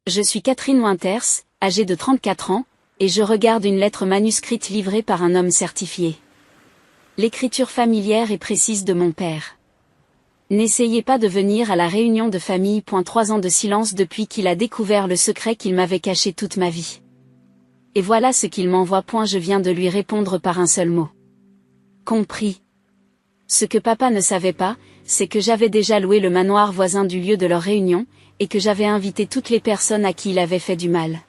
Je suis Catherine Winters, âgée de 34 ans, et je regarde une lettre manuscrite livrée par un homme certifié. L'écriture familière et précise de mon père. N'essayez pas de venir à la réunion de famille. 3 ans de silence depuis qu'il a découvert le secret qu'il m'avait caché toute ma vie. Et voilà ce qu'il m'envoie. Je viens de lui répondre par un seul mot. Compris. Ce que papa ne savait pas, c'est que j'avais déjà loué le manoir voisin du lieu de leur réunion, et que j'avais invité toutes les personnes à qui il avait fait du mal.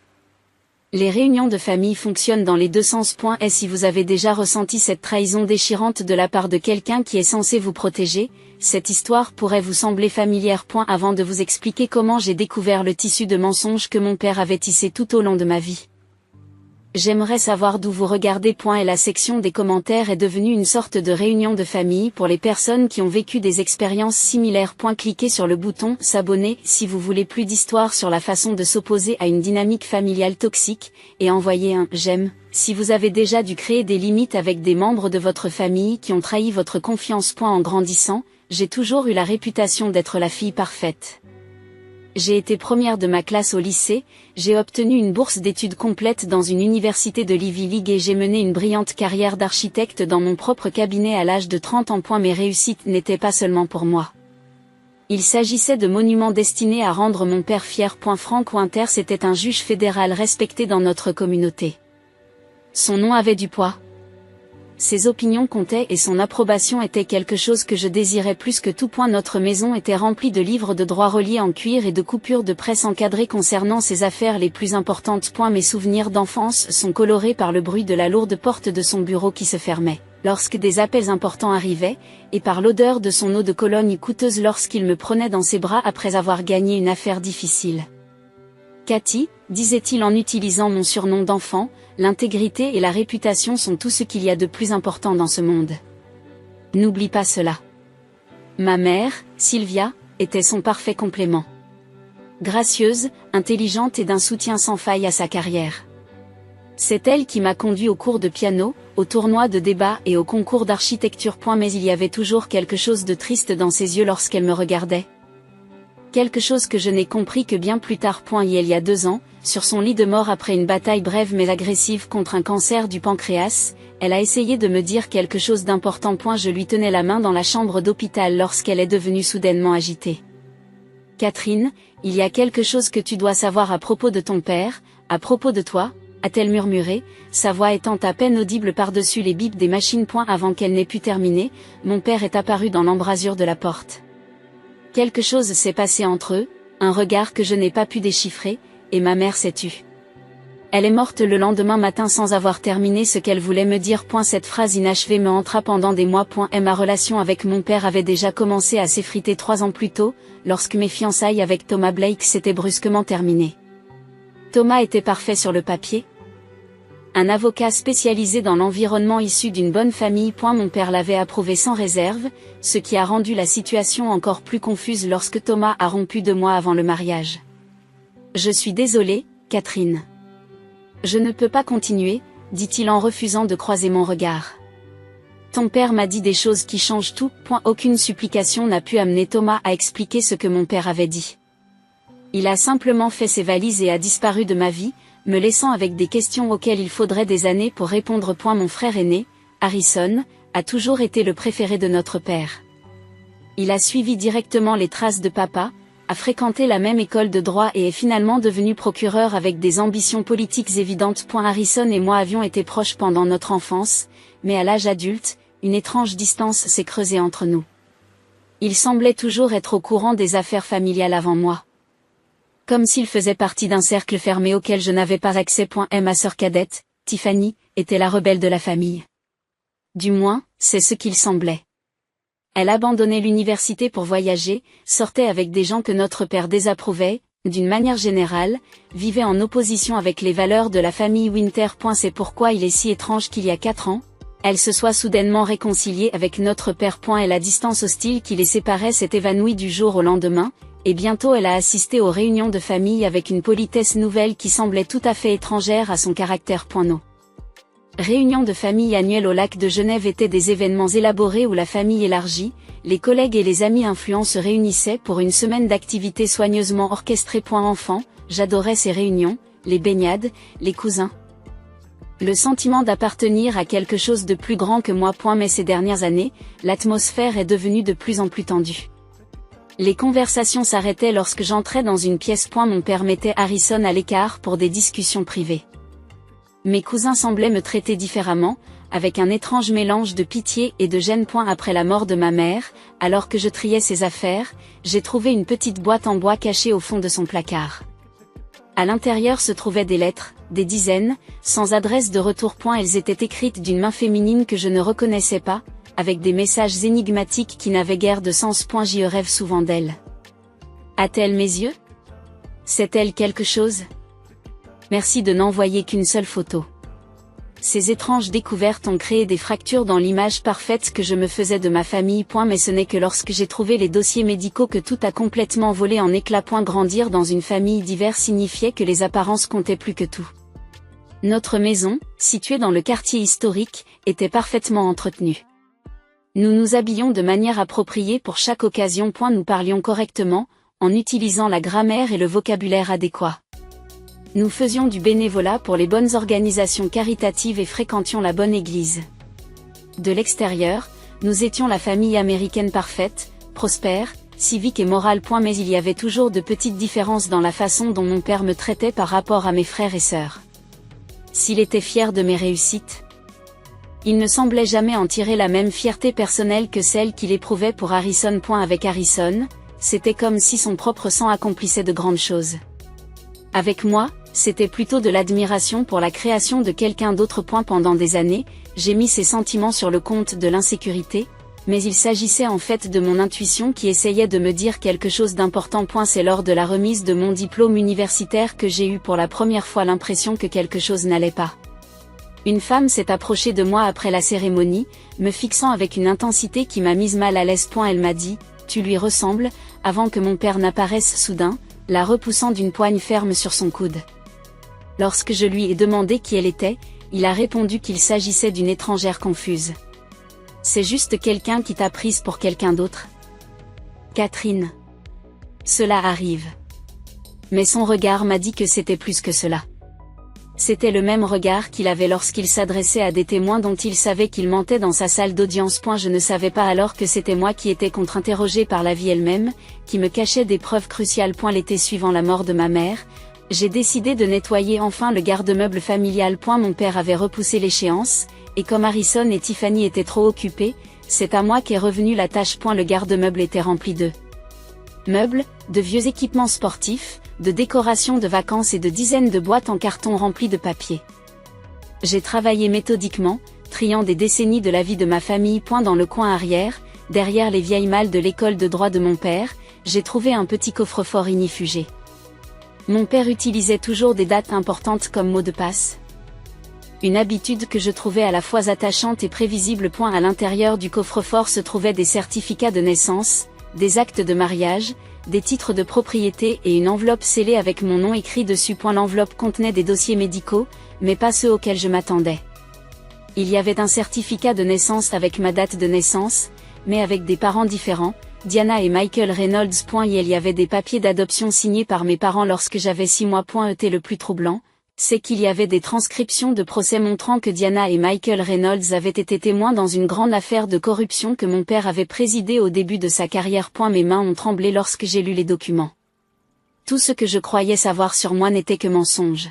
Les réunions de famille fonctionnent dans les deux sens. Et si vous avez déjà ressenti cette trahison déchirante de la part de quelqu'un qui est censé vous protéger, cette histoire pourrait vous sembler familière. Avant de vous expliquer comment j'ai découvert le tissu de mensonges que mon père avait tissé tout au long de ma vie. J'aimerais savoir d'où vous regardez. Et la section des commentaires est devenue une sorte de réunion de famille pour les personnes qui ont vécu des expériences similaires. Cliquez sur le bouton s'abonner si vous voulez plus d'histoires sur la façon de s'opposer à une dynamique familiale toxique, et envoyez un j'aime si vous avez déjà dû créer des limites avec des membres de votre famille qui ont trahi votre confiance. En grandissant, j'ai toujours eu la réputation d'être la fille parfaite. J'ai été première de ma classe au lycée, j'ai obtenu une bourse d'études complète dans une université de l'Ivy League et j'ai mené une brillante carrière d'architecte dans mon propre cabinet à l'âge de 30 ans. Mes réussites n'étaient pas seulement pour moi. Il s'agissait de monuments destinés à rendre mon père fier. Frank Winters était un juge fédéral respecté dans notre communauté. Son nom avait du poids. Ses opinions comptaient et son approbation était quelque chose que je désirais plus que tout. Notre maison était remplie de livres de droit reliés en cuir et de coupures de presse encadrées concernant ses affaires les plus importantes. Mes souvenirs d'enfance sont colorés par le bruit de la lourde porte de son bureau qui se fermait lorsque des appels importants arrivaient, et par l'odeur de son eau de Cologne coûteuse lorsqu'il me prenait dans ses bras après avoir gagné une affaire difficile. Cathy, disait-il en utilisant mon surnom d'enfant, l'intégrité et la réputation sont tout ce qu'il y a de plus important dans ce monde. N'oublie pas cela. Ma mère, Sylvia, était son parfait complément. Gracieuse, intelligente et d'un soutien sans faille à sa carrière. C'est elle qui m'a conduit au cours de piano, au tournoi de débat et au concours d'architecture. Mais il y avait toujours quelque chose de triste dans ses yeux lorsqu'elle me regardait. Quelque chose que je n'ai compris que bien plus tard. Il y a 2 ans, sur son lit de mort après une bataille brève mais agressive contre un cancer du pancréas, elle a essayé de me dire quelque chose d'important. Je lui tenais la main dans la chambre d'hôpital lorsqu'elle est devenue soudainement agitée. Catherine, il y a quelque chose que tu dois savoir à propos de ton père, à propos de toi, a-t-elle murmuré, sa voix étant à peine audible par-dessus les bips des machines. Avant qu'elle n'ait pu terminer, mon père est apparu dans l'embrasure de la porte. Quelque chose s'est passé entre eux, un regard que je n'ai pas pu déchiffrer, et ma mère s'est tue. Elle est morte le lendemain matin sans avoir terminé ce qu'elle voulait me dire. Cette phrase inachevée me hantera pendant des mois. Et ma relation avec mon père avait déjà commencé à s'effriter 3 ans plus tôt, lorsque mes fiançailles avec Thomas Blake s'étaient brusquement terminées. Thomas était parfait sur le papier. Un avocat spécialisé dans l'environnement issu d'une bonne famille. Mon père l'avait approuvé sans réserve, ce qui a rendu la situation encore plus confuse lorsque Thomas a rompu 2 mois avant le mariage. Je suis désolé, Catherine. Je ne peux pas continuer, dit-il en refusant de croiser mon regard. Ton père m'a dit des choses qui changent tout. Aucune supplication n'a pu amener Thomas à expliquer ce que mon père avait dit. Il a simplement fait ses valises et a disparu de ma vie, me laissant avec des questions auxquelles il faudrait des années pour répondre. Mon frère aîné, Harrison, a toujours été le préféré de notre père. Il a suivi directement les traces de papa, a fréquenté la même école de droit et est finalement devenu procureur avec des ambitions politiques évidentes. Harrison et moi avions été proches pendant notre enfance, mais à l'âge adulte, une étrange distance s'est creusée entre nous. Il semblait toujours être au courant des affaires familiales avant moi. Comme s'il faisait partie d'un cercle fermé auquel je n'avais pas accès. Ma sœur cadette, Tiffany, était la rebelle de la famille. Du moins, c'est ce qu'il semblait. Elle abandonnait l'université pour voyager, sortait avec des gens que notre père désapprouvait, d'une manière générale, vivait en opposition avec les valeurs de la famille Winter. C'est pourquoi il est si étrange qu'il y a 4 ans, elle se soit soudainement réconciliée avec notre père. Et la distance hostile qui les séparait s'est évanouie du jour au lendemain, et bientôt elle a assisté aux réunions de famille avec une politesse nouvelle qui semblait tout à fait étrangère à son caractère. Nos réunions de famille annuelles au lac de Genève étaient des événements élaborés où la famille élargie, les collègues et les amis influents se réunissaient pour une semaine d'activités soigneusement orchestrées. Enfant, j'adorais ces réunions, les baignades, les cousins. Le sentiment d'appartenir à quelque chose de plus grand que moi. Mais ces dernières années, l'atmosphère est devenue de plus en plus tendue. Les conversations s'arrêtaient lorsque j'entrais dans une pièce. Mon père mettait Harrison à l'écart pour des discussions privées. Mes cousins semblaient me traiter différemment, avec un étrange mélange de pitié et de gêne. Après la mort de ma mère, alors que je triais ses affaires, j'ai trouvé une petite boîte en bois cachée au fond de son placard. À l'intérieur se trouvaient des lettres, des dizaines, sans adresse de retour. Elles étaient écrites d'une main féminine que je ne reconnaissais pas, avec des messages énigmatiques qui n'avaient guère de sens. J'y rêve souvent d'elle. A-t-elle mes yeux? Sait-elle quelque chose? Merci de n'envoyer qu'une seule photo. Ces étranges découvertes ont créé des fractures dans l'image parfaite que je me faisais de ma famille. Mais ce n'est que lorsque j'ai trouvé les dossiers médicaux que tout a complètement volé en éclats. Grandir dans une famille diverse signifiait que les apparences comptaient plus que tout. Notre maison, située dans le quartier historique, était parfaitement entretenue. Nous nous habillions de manière appropriée pour chaque occasion. Nous parlions correctement, en utilisant la grammaire et le vocabulaire adéquats. Nous faisions du bénévolat pour les bonnes organisations caritatives et fréquentions la bonne église. De l'extérieur, nous étions la famille américaine parfaite, prospère, civique et morale. Mais il y avait toujours de petites différences dans la façon dont mon père me traitait par rapport à mes frères et sœurs. S'il était fier de mes réussites, il ne semblait jamais en tirer la même fierté personnelle que celle qu'il éprouvait pour Harrison. Avec Harrison, c'était comme si son propre sang accomplissait de grandes choses. Avec moi, c'était plutôt de l'admiration pour la création de quelqu'un d'autre. Pendant des années, j'ai mis ces sentiments sur le compte de l'insécurité, mais il s'agissait en fait de mon intuition qui essayait de me dire quelque chose d'important. C'est lors de la remise de mon diplôme universitaire que j'ai eu pour la première fois l'impression que quelque chose n'allait pas. Une femme s'est approchée de moi après la cérémonie, me fixant avec une intensité qui m'a mise mal à l'aise. Elle m'a dit « Tu lui ressembles », avant que mon père n'apparaisse soudain, la repoussant d'une poigne ferme sur son coude. Lorsque je lui ai demandé qui elle était, il a répondu qu'il s'agissait d'une étrangère confuse. C'est juste quelqu'un qui t'a prise pour quelqu'un d'autre. Catherine. Cela arrive. Mais son regard m'a dit que c'était plus que cela. C'était le même regard qu'il avait lorsqu'il s'adressait à des témoins dont il savait qu'ils mentaient dans sa salle d'audience. Je ne savais pas alors que c'était moi qui étais contre-interrogée par la vie elle-même, qui me cachait des preuves cruciales. L'été suivant la mort de ma mère, j'ai décidé de nettoyer enfin le garde-meuble familial. Mon père avait repoussé l'échéance, et comme Harrison et Tiffany étaient trop occupés, c'est à moi qu'est revenue la tâche. Le garde-meuble était rempli de meubles, de vieux équipements sportifs, de décorations de vacances et de dizaines de boîtes en carton remplies de papier. J'ai travaillé méthodiquement, triant des décennies de la vie de ma famille. Dans le coin arrière, derrière les vieilles malles de l'école de droit de mon père, j'ai trouvé un petit coffre-fort ignifugé. Mon père utilisait toujours des dates importantes comme mot de passe. Une habitude que je trouvais à la fois attachante et prévisible. À l'intérieur du coffre-fort se trouvaient des certificats de naissance, des actes de mariage, des titres de propriété et une enveloppe scellée avec mon nom écrit dessus. L'enveloppe contenait des dossiers médicaux, mais pas ceux auxquels je m'attendais. Il y avait un certificat de naissance avec ma date de naissance, mais avec des parents différents, Diana et Michael Reynolds. Et il y avait des papiers d'adoption signés par mes parents lorsque j'avais 6 mois. Le plus troublant, c'est qu'il y avait des transcriptions de procès montrant que Diana et Michael Reynolds avaient été témoins dans une grande affaire de corruption que mon père avait présidée au début de sa carrière. Mes mains ont tremblé lorsque j'ai lu les documents. Tout ce que je croyais savoir sur moi n'était que mensonge.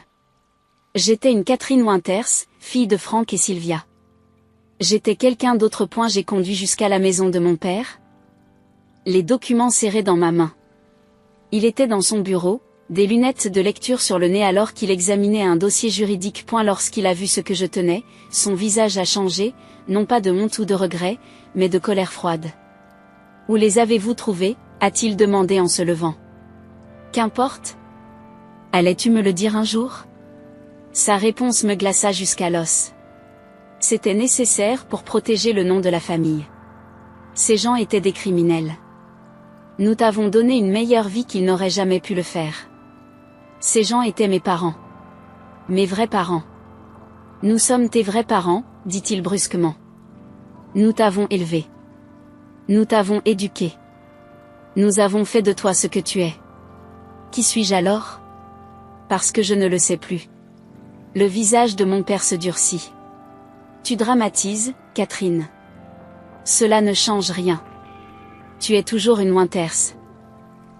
J'étais une Catherine Winters, fille de Frank et Sylvia. J'étais quelqu'un d'autre. J'ai conduit jusqu'à la maison de mon père. Les documents serrés dans ma main. Il était dans son bureau, des lunettes de lecture sur le nez alors qu'il examinait un dossier juridique. Lorsqu'il a vu ce que je tenais, son visage a changé, non pas de honte ou de regret, mais de colère froide. « Où les avez-vous trouvés ?» a-t-il demandé en se levant. « Qu'importe. Allais-tu me le dire un jour ?» Sa réponse me glaça jusqu'à l'os. C'était nécessaire pour protéger le nom de la famille. Ces gens étaient des criminels. Nous t'avons donné une meilleure vie qu'ils n'auraient jamais pu le faire. Ces gens étaient mes parents. Mes vrais parents. Nous sommes tes vrais parents, dit-il brusquement. Nous t'avons élevé. Nous t'avons éduqué. Nous avons fait de toi ce que tu es. Qui suis-je alors ? Parce que je ne le sais plus. Le visage de mon père se durcit. Tu dramatises, Catherine. Cela ne change rien. Tu es toujours une Winters.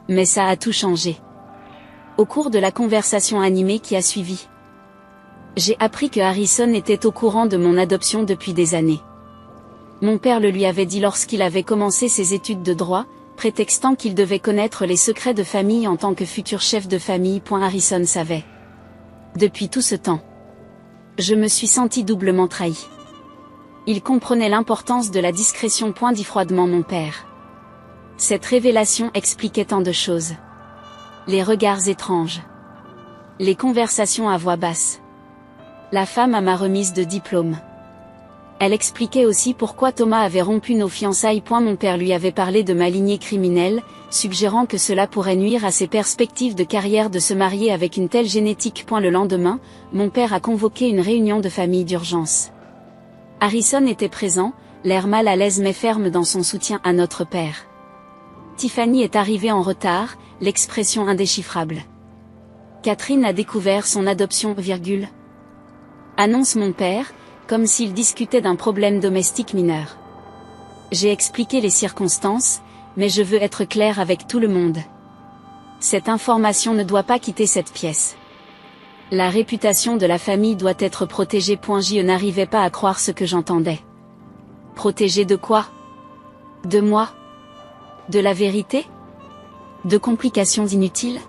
Mais ça a tout changé. Au cours de la conversation animée qui a suivi, j'ai appris que Harrison était au courant de mon adoption depuis des années. Mon père le lui avait dit lorsqu'il avait commencé ses études de droit, prétextant qu'il devait connaître les secrets de famille en tant que futur chef de famille. Harrison savait. Depuis tout ce temps, je me suis senti doublement trahi. Il comprenait l'importance de la discrétion. Dit froidement mon père. Cette révélation expliquait tant de choses. Les regards étranges. Les conversations à voix basse. La femme à ma remise de diplôme. Elle expliquait aussi pourquoi Thomas avait rompu nos fiançailles. Mon père lui avait parlé de ma lignée criminelle, suggérant que cela pourrait nuire à ses perspectives de carrière de se marier avec une telle génétique. Le lendemain, mon père a convoqué une réunion de famille d'urgence. Harrison était présent, l'air mal à l'aise mais ferme dans son soutien à notre père. Tiffany est arrivée en retard, l'expression indéchiffrable. Catherine a découvert son adoption, annonce mon père, comme s'il discutait d'un problème domestique mineur. J'ai expliqué les circonstances, mais je veux être clair avec tout le monde. Cette information ne doit pas quitter cette pièce. La réputation de la famille doit être protégée. Je n'arrivais pas à croire ce que j'entendais. Protégée de quoi? De moi? De la vérité? De complications inutiles?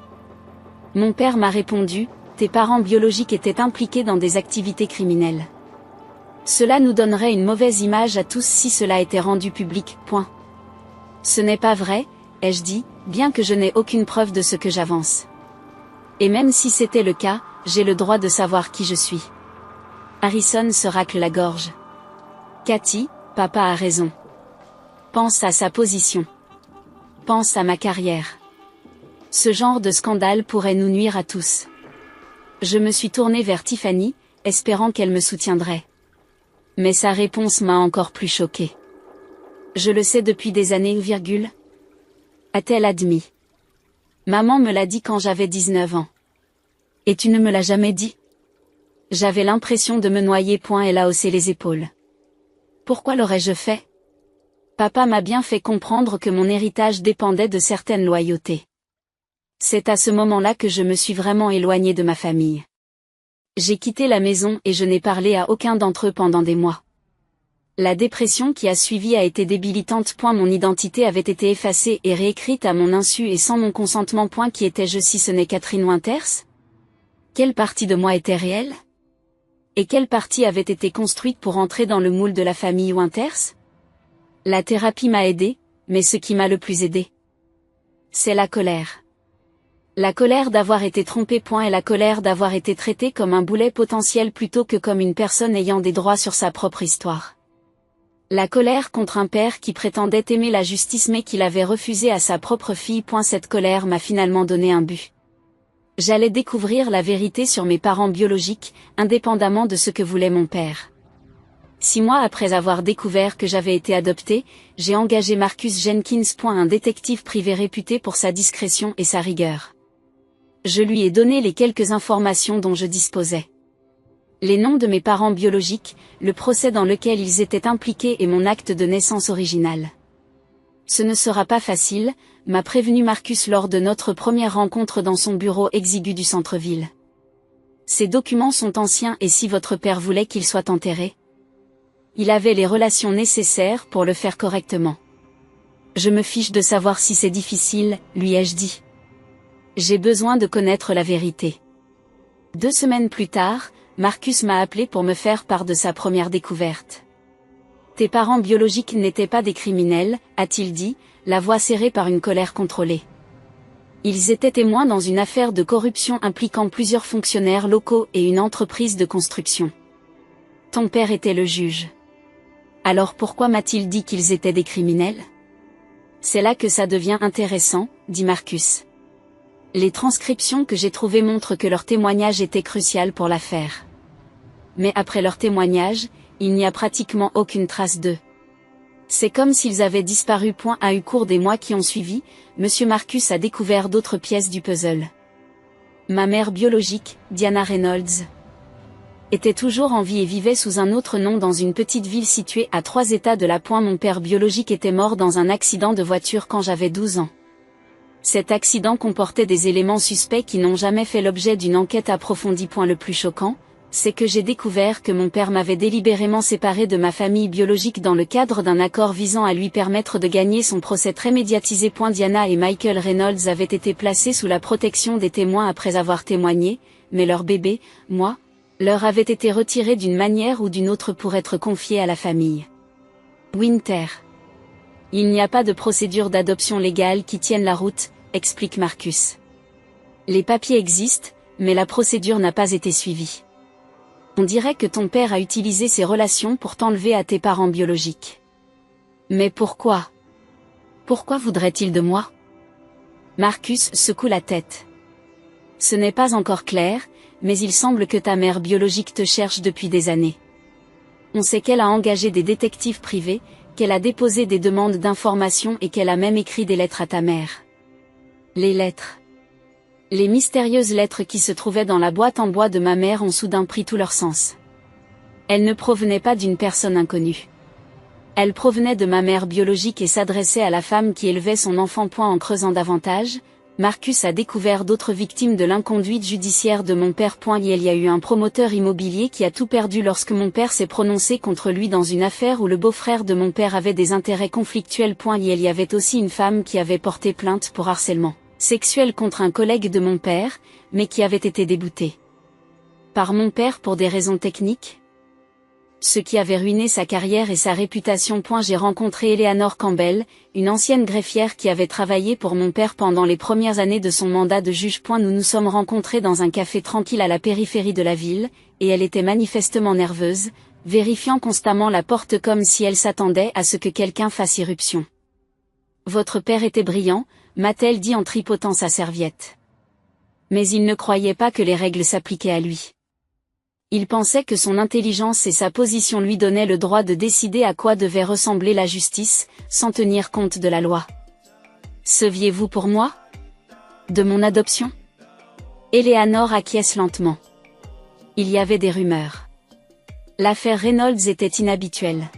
Mon père m'a répondu, tes parents biologiques étaient impliqués dans des activités criminelles. Cela nous donnerait une mauvaise image à tous si cela était rendu public. Ce n'est pas vrai, ai-je dit, bien que je n'ai aucune preuve de ce que j'avance. Et même si c'était le cas, j'ai le droit de savoir qui je suis. Harrison se racle la gorge. Cathy, papa a raison. Pense à sa position. Pense à ma carrière. Ce genre de scandale pourrait nous nuire à tous. Je me suis tournée vers Tiffany, espérant qu'elle me soutiendrait. Mais sa réponse m'a encore plus choquée. Je le sais depuis des années, a-t-elle admis. Maman me l'a dit quand j'avais 19 ans. Et tu ne me l'as jamais dit? J'avais l'impression de me noyer. Elle a haussé les épaules. Pourquoi l'aurais-je fait? Papa m'a bien fait comprendre que mon héritage dépendait de certaines loyautés. C'est à ce moment-là que je me suis vraiment éloignée de ma famille. J'ai quitté la maison et je n'ai parlé à aucun d'entre eux pendant des mois. La dépression qui a suivi a été débilitante. Mon identité avait été effacée et réécrite à mon insu et sans mon consentement. Qui étais-je si ce n'est Catherine Winters? Quelle partie de moi était réelle? Et quelle partie avait été construite pour entrer dans le moule de la famille Winters? La thérapie m'a aidé, mais ce qui m'a le plus aidé, c'est la colère. La colère d'avoir été trompée. Et la colère d'avoir été traitée comme un boulet potentiel plutôt que comme une personne ayant des droits sur sa propre histoire. La colère contre un père qui prétendait aimer la justice mais qui l'avait refusé à sa propre fille. Cette colère m'a finalement donné un but. J'allais découvrir la vérité sur mes parents biologiques, indépendamment de ce que voulait mon père. 6 mois après avoir découvert que j'avais été adoptée, j'ai engagé Marcus Jenkins. Un détective privé réputé pour sa discrétion et sa rigueur. Je lui ai donné les quelques informations dont je disposais. Les noms de mes parents biologiques, le procès dans lequel ils étaient impliqués et mon acte de naissance original. Ce ne sera pas facile, m'a prévenu Marcus lors de notre première rencontre dans son bureau exigu du centre-ville. Ces documents sont anciens et si votre père voulait qu'il soit enterré? Il avait les relations nécessaires pour le faire correctement. Je me fiche de savoir si c'est difficile, lui ai-je dit. J'ai besoin de connaître la vérité. 2 semaines plus tard, Marcus m'a appelé pour me faire part de sa première découverte. Tes parents biologiques n'étaient pas des criminels, a-t-il dit, la voix serrée par une colère contrôlée. Ils étaient témoins dans une affaire de corruption impliquant plusieurs fonctionnaires locaux et une entreprise de construction. Ton père était le juge. Alors pourquoi m'a-t-il dit qu'ils étaient des criminels? C'est là que ça devient intéressant, dit Marcus. Les transcriptions que j'ai trouvées montrent que leur témoignage était crucial pour l'affaire. Mais après leur témoignage, il n'y a pratiquement aucune trace d'eux. C'est comme s'ils avaient disparu. Au cours des mois qui ont suivi, Monsieur Marcus a découvert d'autres pièces du puzzle. Ma mère biologique, Diana Reynolds, était toujours en vie et vivait sous un autre nom dans une petite ville située à 3 états de la Pointe. Mon père biologique était mort dans un accident de voiture quand j'avais 12 ans. Cet accident comportait des éléments suspects qui n'ont jamais fait l'objet d'une enquête approfondie. Le plus choquant, c'est que j'ai découvert que mon père m'avait délibérément séparé de ma famille biologique dans le cadre d'un accord visant à lui permettre de gagner son procès très médiatisé. Diana et Michael Reynolds avaient été placés sous la protection des témoins après avoir témoigné, mais leur bébé, moi, leur avait été retiré d'une manière ou d'une autre pour être confié à la famille. Winter. Il n'y a pas de procédure d'adoption légale qui tienne la route, explique Marcus. Les papiers existent, mais la procédure n'a pas été suivie. On dirait que ton père a utilisé ses relations pour t'enlever à tes parents biologiques. Mais pourquoi? Pourquoi voudrait-il de moi? Marcus secoue la tête. Ce n'est pas encore clair, mais il semble que ta mère biologique te cherche depuis des années. On sait qu'elle a engagé des détectives privés, qu'elle a déposé des demandes d'informations et qu'elle a même écrit des lettres à ta mère. Les lettres. Les mystérieuses lettres qui se trouvaient dans la boîte en bois de ma mère ont soudain pris tout leur sens. Elles ne provenaient pas d'une personne inconnue. Elles provenaient de ma mère biologique et s'adressaient à la femme qui élevait son enfant. En creusant davantage, Marcus a découvert d'autres victimes de l'inconduite judiciaire de mon père. Il y a eu un promoteur immobilier qui a tout perdu lorsque mon père s'est prononcé contre lui dans une affaire où le beau-frère de mon père avait des intérêts conflictuels. Il y avait aussi une femme qui avait porté plainte pour harcèlement sexuel contre un collègue de mon père, mais qui avait été déboutée par mon père pour des raisons techniques, ce qui avait ruiné sa carrière et sa réputation. J'ai rencontré Eleanor Campbell, une ancienne greffière qui avait travaillé pour mon père pendant les premières années de son mandat de juge. Nous nous sommes rencontrés dans un café tranquille à la périphérie de la ville, et elle était manifestement nerveuse, vérifiant constamment la porte comme si elle s'attendait à ce que quelqu'un fasse irruption. Votre père était brillant, m'a-t-elle dit en tripotant sa serviette. Mais il ne croyait pas que les règles s'appliquaient à lui. Il pensait que son intelligence et sa position lui donnaient le droit de décider à quoi devait ressembler la justice, sans tenir compte de la loi. Saviez-vous pour moi? De mon adoption? Eleanor acquiesce lentement. Il y avait des rumeurs. L'affaire Reynolds était inhabituelle.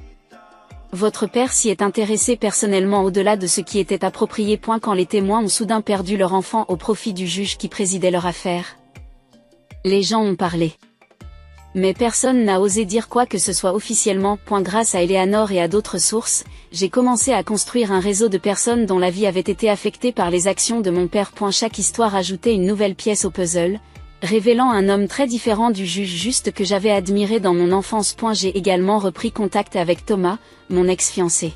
Votre père s'y est intéressé personnellement au-delà de ce qui était approprié. Quand les témoins ont soudain perdu leur enfant au profit du juge qui présidait leur affaire. Les gens ont parlé. Mais personne n'a osé dire quoi que ce soit officiellement. Grâce à Eleanor et à d'autres sources, j'ai commencé à construire un réseau de personnes dont la vie avait été affectée par les actions de mon père. Chaque histoire ajoutait une nouvelle pièce au puzzle, révélant un homme très différent du juge juste que j'avais admiré dans mon enfance. J'ai également repris contact avec Thomas, mon ex-fiancé.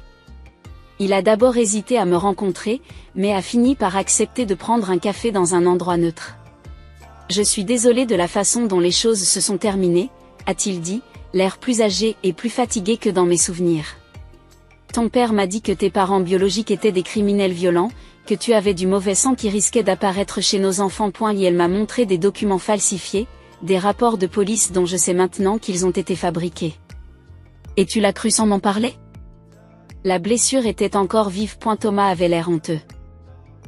Il a d'abord hésité à me rencontrer, mais a fini par accepter de prendre un café dans un endroit neutre. Je suis désolé de la façon dont les choses se sont terminées, a-t-il dit, l'air plus âgé et plus fatigué que dans mes souvenirs. Ton père m'a dit que tes parents biologiques étaient des criminels violents, que tu avais du mauvais sang qui risquait d'apparaître chez nos enfants. Et elle m'a montré des documents falsifiés, des rapports de police dont je sais maintenant qu'ils ont été fabriqués. Et tu l'as cru sans m'en parler? La blessure était encore vive. Thomas avait l'air honteux.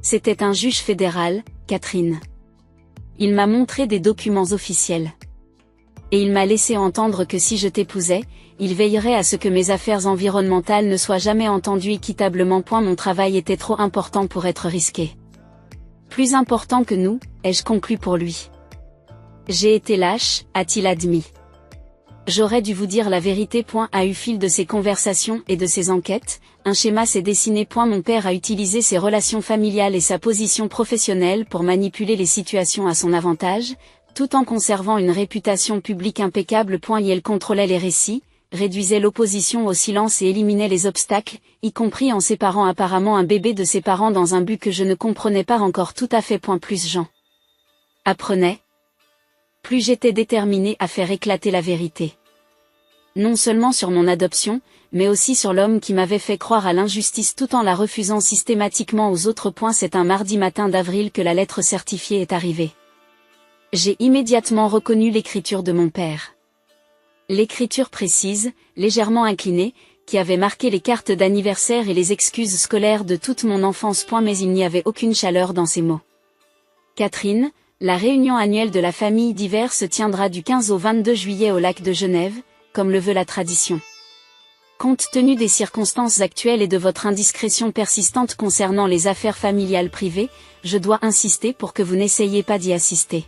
C'était un juge fédéral, Catherine. Il m'a montré des documents officiels. Et il m'a laissé entendre que si je t'épousais, il veillerait à ce que mes affaires environnementales ne soient jamais entendues équitablement. Mon travail était trop important pour être risqué. Plus important que nous, ai-je conclu pour lui. J'ai été lâche, a-t-il admis. J'aurais dû vous dire la vérité. À eu fil de ces conversations et de ces enquêtes, un schéma s'est dessiné. Mon père a utilisé ses relations familiales et sa position professionnelle pour manipuler les situations à son avantage, tout en conservant une réputation publique impeccable. Il contrôlait les récits, réduisait l'opposition au silence et éliminait les obstacles, y compris en séparant apparemment un bébé de ses parents dans un but que je ne comprenais pas encore tout à fait. Plus j'en apprenais, plus j'étais déterminé à faire éclater la vérité. Non seulement sur mon adoption, mais aussi sur l'homme qui m'avait fait croire à l'injustice tout en la refusant systématiquement aux autres. C'est un mardi matin d'avril que la lettre certifiée est arrivée. J'ai immédiatement reconnu l'écriture de mon père. L'écriture précise, légèrement inclinée, qui avait marqué les cartes d'anniversaire et les excuses scolaires de toute mon enfance. Mais il n'y avait aucune chaleur dans ces mots. Catherine, La réunion annuelle de la famille d'hiver se tiendra du 15 au 22 juillet au lac de Genève, comme le veut la tradition. Compte tenu des circonstances actuelles et de votre indiscrétion persistante concernant les affaires familiales privées, je dois insister pour que vous n'essayiez pas d'y assister.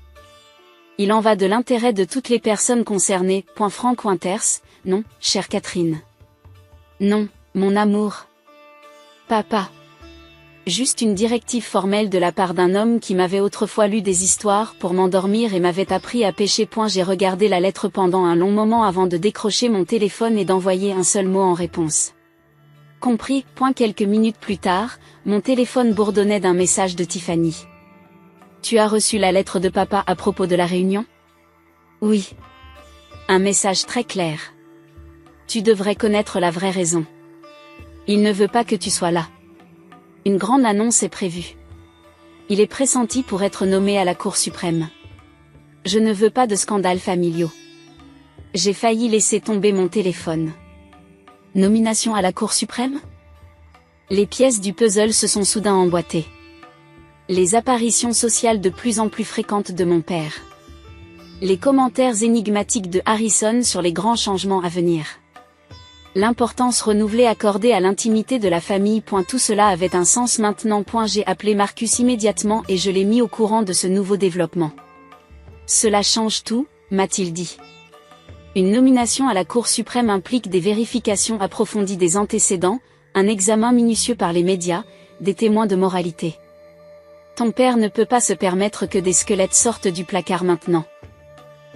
Il en va de l'intérêt de toutes les personnes concernées. Frank Winters, non, chère Catherine. Non, mon amour. Papa. Juste une directive formelle de la part d'un homme qui m'avait autrefois lu des histoires pour m'endormir et m'avait appris à pêcher. J'ai regardé la lettre pendant un long moment avant de décrocher mon téléphone et d'envoyer un seul mot en réponse. Compris. Quelques minutes plus tard, mon téléphone bourdonnait d'un message de Tiffany. Tu as reçu la lettre de papa à propos de la réunion? Oui. Un message très clair. Tu devrais connaître la vraie raison. Il ne veut pas que tu sois là. Une grande annonce est prévue. Il est pressenti pour être nommé à la Cour suprême. Je ne veux pas de scandales familiaux. J'ai failli laisser tomber mon téléphone. Nomination à la Cour suprême? Les pièces du puzzle se sont soudain emboîtées. Les apparitions sociales de plus en plus fréquentes de mon père. Les commentaires énigmatiques de Harrison sur les grands changements à venir. L'importance renouvelée accordée à l'intimité de la famille. Tout cela avait un sens maintenant. J'ai appelé Marcus immédiatement et je l'ai mis au courant de ce nouveau développement. Cela change tout, m'a-t-il dit. Une nomination à la Cour suprême implique des vérifications approfondies des antécédents, un examen minutieux par les médias, des témoins de moralité. Ton père ne peut pas se permettre que des squelettes sortent du placard maintenant.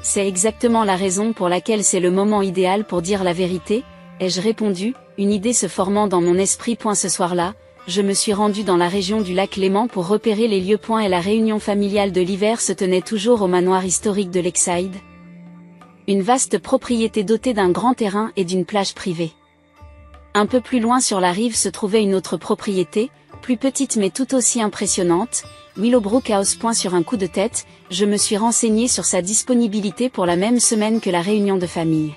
C'est exactement la raison pour laquelle c'est le moment idéal pour dire la vérité, ai-je répondu, une idée se formant dans mon esprit. Ce soir-là, je me suis rendu dans la région du lac Léman pour repérer les lieux. Et la réunion familiale de l'hiver se tenait toujours au manoir historique de Lakeside. Une vaste propriété dotée d'un grand terrain et d'une plage privée. Un peu plus loin sur la rive se trouvait une autre propriété, plus petite mais tout aussi impressionnante, Willowbrook House. Sur un coup de tête, je me suis renseigné sur sa disponibilité pour la même semaine que la réunion de famille.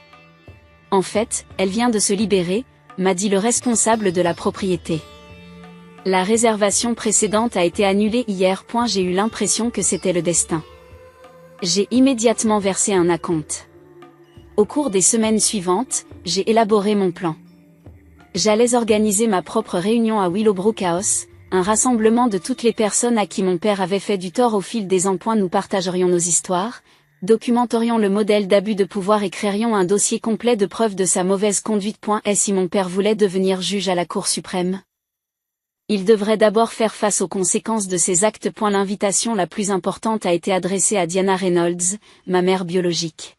En fait, elle vient de se libérer, m'a dit le responsable de la propriété. La réservation précédente a été annulée hier. J'ai eu l'impression que c'était le destin. J'ai immédiatement versé un acompte. Au cours des semaines suivantes, j'ai élaboré mon plan. J'allais organiser ma propre réunion à Willowbrook House, un rassemblement de toutes les personnes à qui mon père avait fait du tort au fil des ans. Nous partagerions nos histoires, documenterions le modèle d'abus de pouvoir et créerions un dossier complet de preuves de sa mauvaise conduite. Et si mon père voulait devenir juge à la Cour suprême? Il devrait d'abord faire face aux conséquences de ses actes. L'invitation la plus importante a été adressée à Diana Reynolds, ma mère biologique.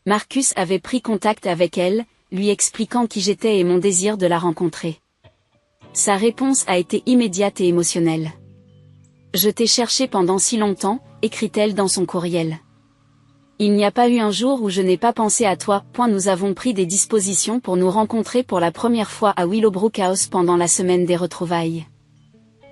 Marcus avait pris contact avec elle, lui expliquant qui j'étais et mon désir de la rencontrer. Sa réponse a été immédiate et émotionnelle. Je t'ai cherché pendant si longtemps, écrit-elle dans son courriel. Il n'y a pas eu un jour où je n'ai pas pensé à toi. Nous avons pris des dispositions pour nous rencontrer pour la première fois à Willowbrook House pendant la semaine des retrouvailles.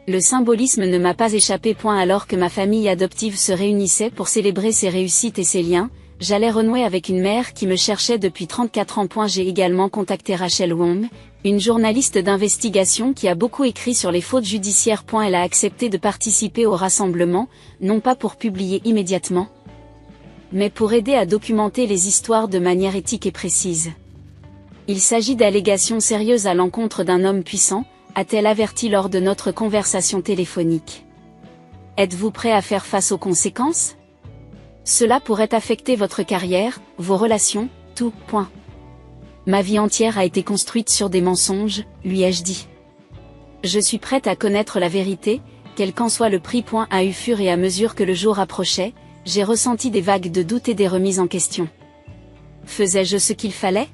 Le symbolisme ne m'a pas échappé. Alors que ma famille adoptive se réunissait pour célébrer ses réussites et ses liens, j'allais renouer avec une mère qui me cherchait depuis 34 ans. J'ai également contacté Rachel Wong, une journaliste d'investigation qui a beaucoup écrit sur les fautes judiciaires. Elle a accepté de participer au rassemblement, non pas pour publier immédiatement, mais pour aider à documenter les histoires de manière éthique et précise. Il s'agit d'allégations sérieuses à l'encontre d'un homme puissant, a-t-elle averti lors de notre conversation téléphonique. Êtes-vous prêt à faire face aux conséquences? Cela pourrait affecter votre carrière, vos relations, tout. Ma vie entière a été construite sur des mensonges, lui ai-je dit. Je suis prête à connaître la vérité, quel qu'en soit le prix. Au fur et à mesure que le jour approchait, j'ai ressenti des vagues de doute et des remises en question. Faisais-je ce qu'il fallait?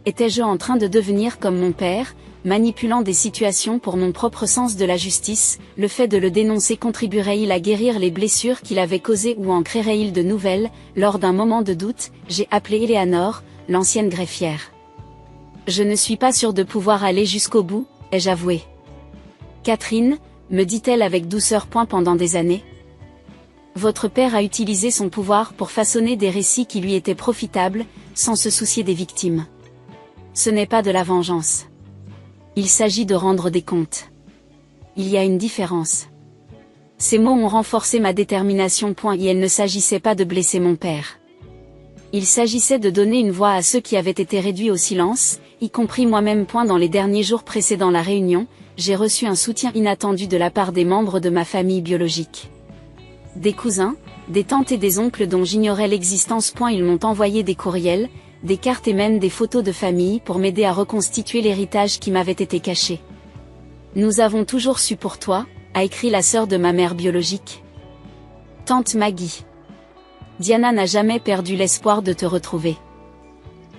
Étais-je en train de devenir comme mon père, manipulant des situations pour mon propre sens de la justice? Le fait de le dénoncer contribuerait-il à guérir les blessures qu'il avait causées ou en créerait-il de nouvelles? Lors d'un moment de doute, j'ai appelé Eleanor, l'ancienne greffière. Je ne suis pas sûre de pouvoir aller jusqu'au bout, ai-je avoué. Catherine, me dit-elle avec douceur. Pendant des années, votre père a utilisé son pouvoir pour façonner des récits qui lui étaient profitables, sans se soucier des victimes. Ce n'est pas de la vengeance. Il s'agit de rendre des comptes. Il y a une différence. Ces mots ont renforcé ma détermination. Il ne s'agissait pas de blesser mon père. Il s'agissait de donner une voix à ceux qui avaient été réduits au silence, y compris moi-même. Dans les derniers jours précédant la réunion, j'ai reçu un soutien inattendu de la part des membres de ma famille biologique. Des cousins, des tantes et des oncles dont j'ignorais l'existence. Ils m'ont envoyé des courriels, des cartes et même des photos de famille pour m'aider à reconstituer l'héritage qui m'avait été caché. Nous avons toujours su pour toi, a écrit la sœur de ma mère biologique. Tante Maggie. Diana n'a jamais perdu l'espoir de te retrouver.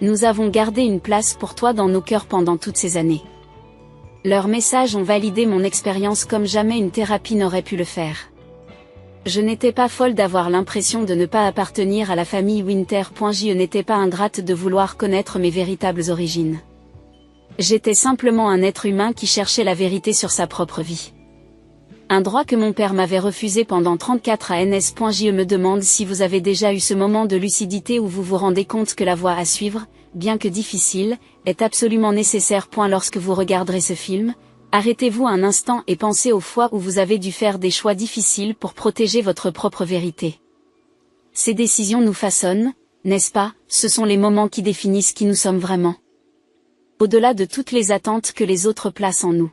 Nous avons gardé une place pour toi dans nos cœurs pendant toutes ces années. Leurs messages ont validé mon expérience comme jamais une thérapie n'aurait pu le faire. Je n'étais pas folle d'avoir l'impression de ne pas appartenir à la famille Winter. Je n'étais pas ingrate de vouloir connaître mes véritables origines. J'étais simplement un être humain qui cherchait la vérité sur sa propre vie. Un droit que mon père m'avait refusé pendant 34 ans. Je me demande si vous avez déjà eu ce moment de lucidité où vous vous rendez compte que la voie à suivre, bien que difficile, est absolument nécessaire. Lorsque vous regarderez ce film, arrêtez-vous un instant et pensez aux fois où vous avez dû faire des choix difficiles pour protéger votre propre vérité. Ces décisions nous façonnent, n'est-ce pas? Ce sont les moments qui définissent qui nous sommes vraiment. Au-delà de toutes les attentes que les autres placent en nous.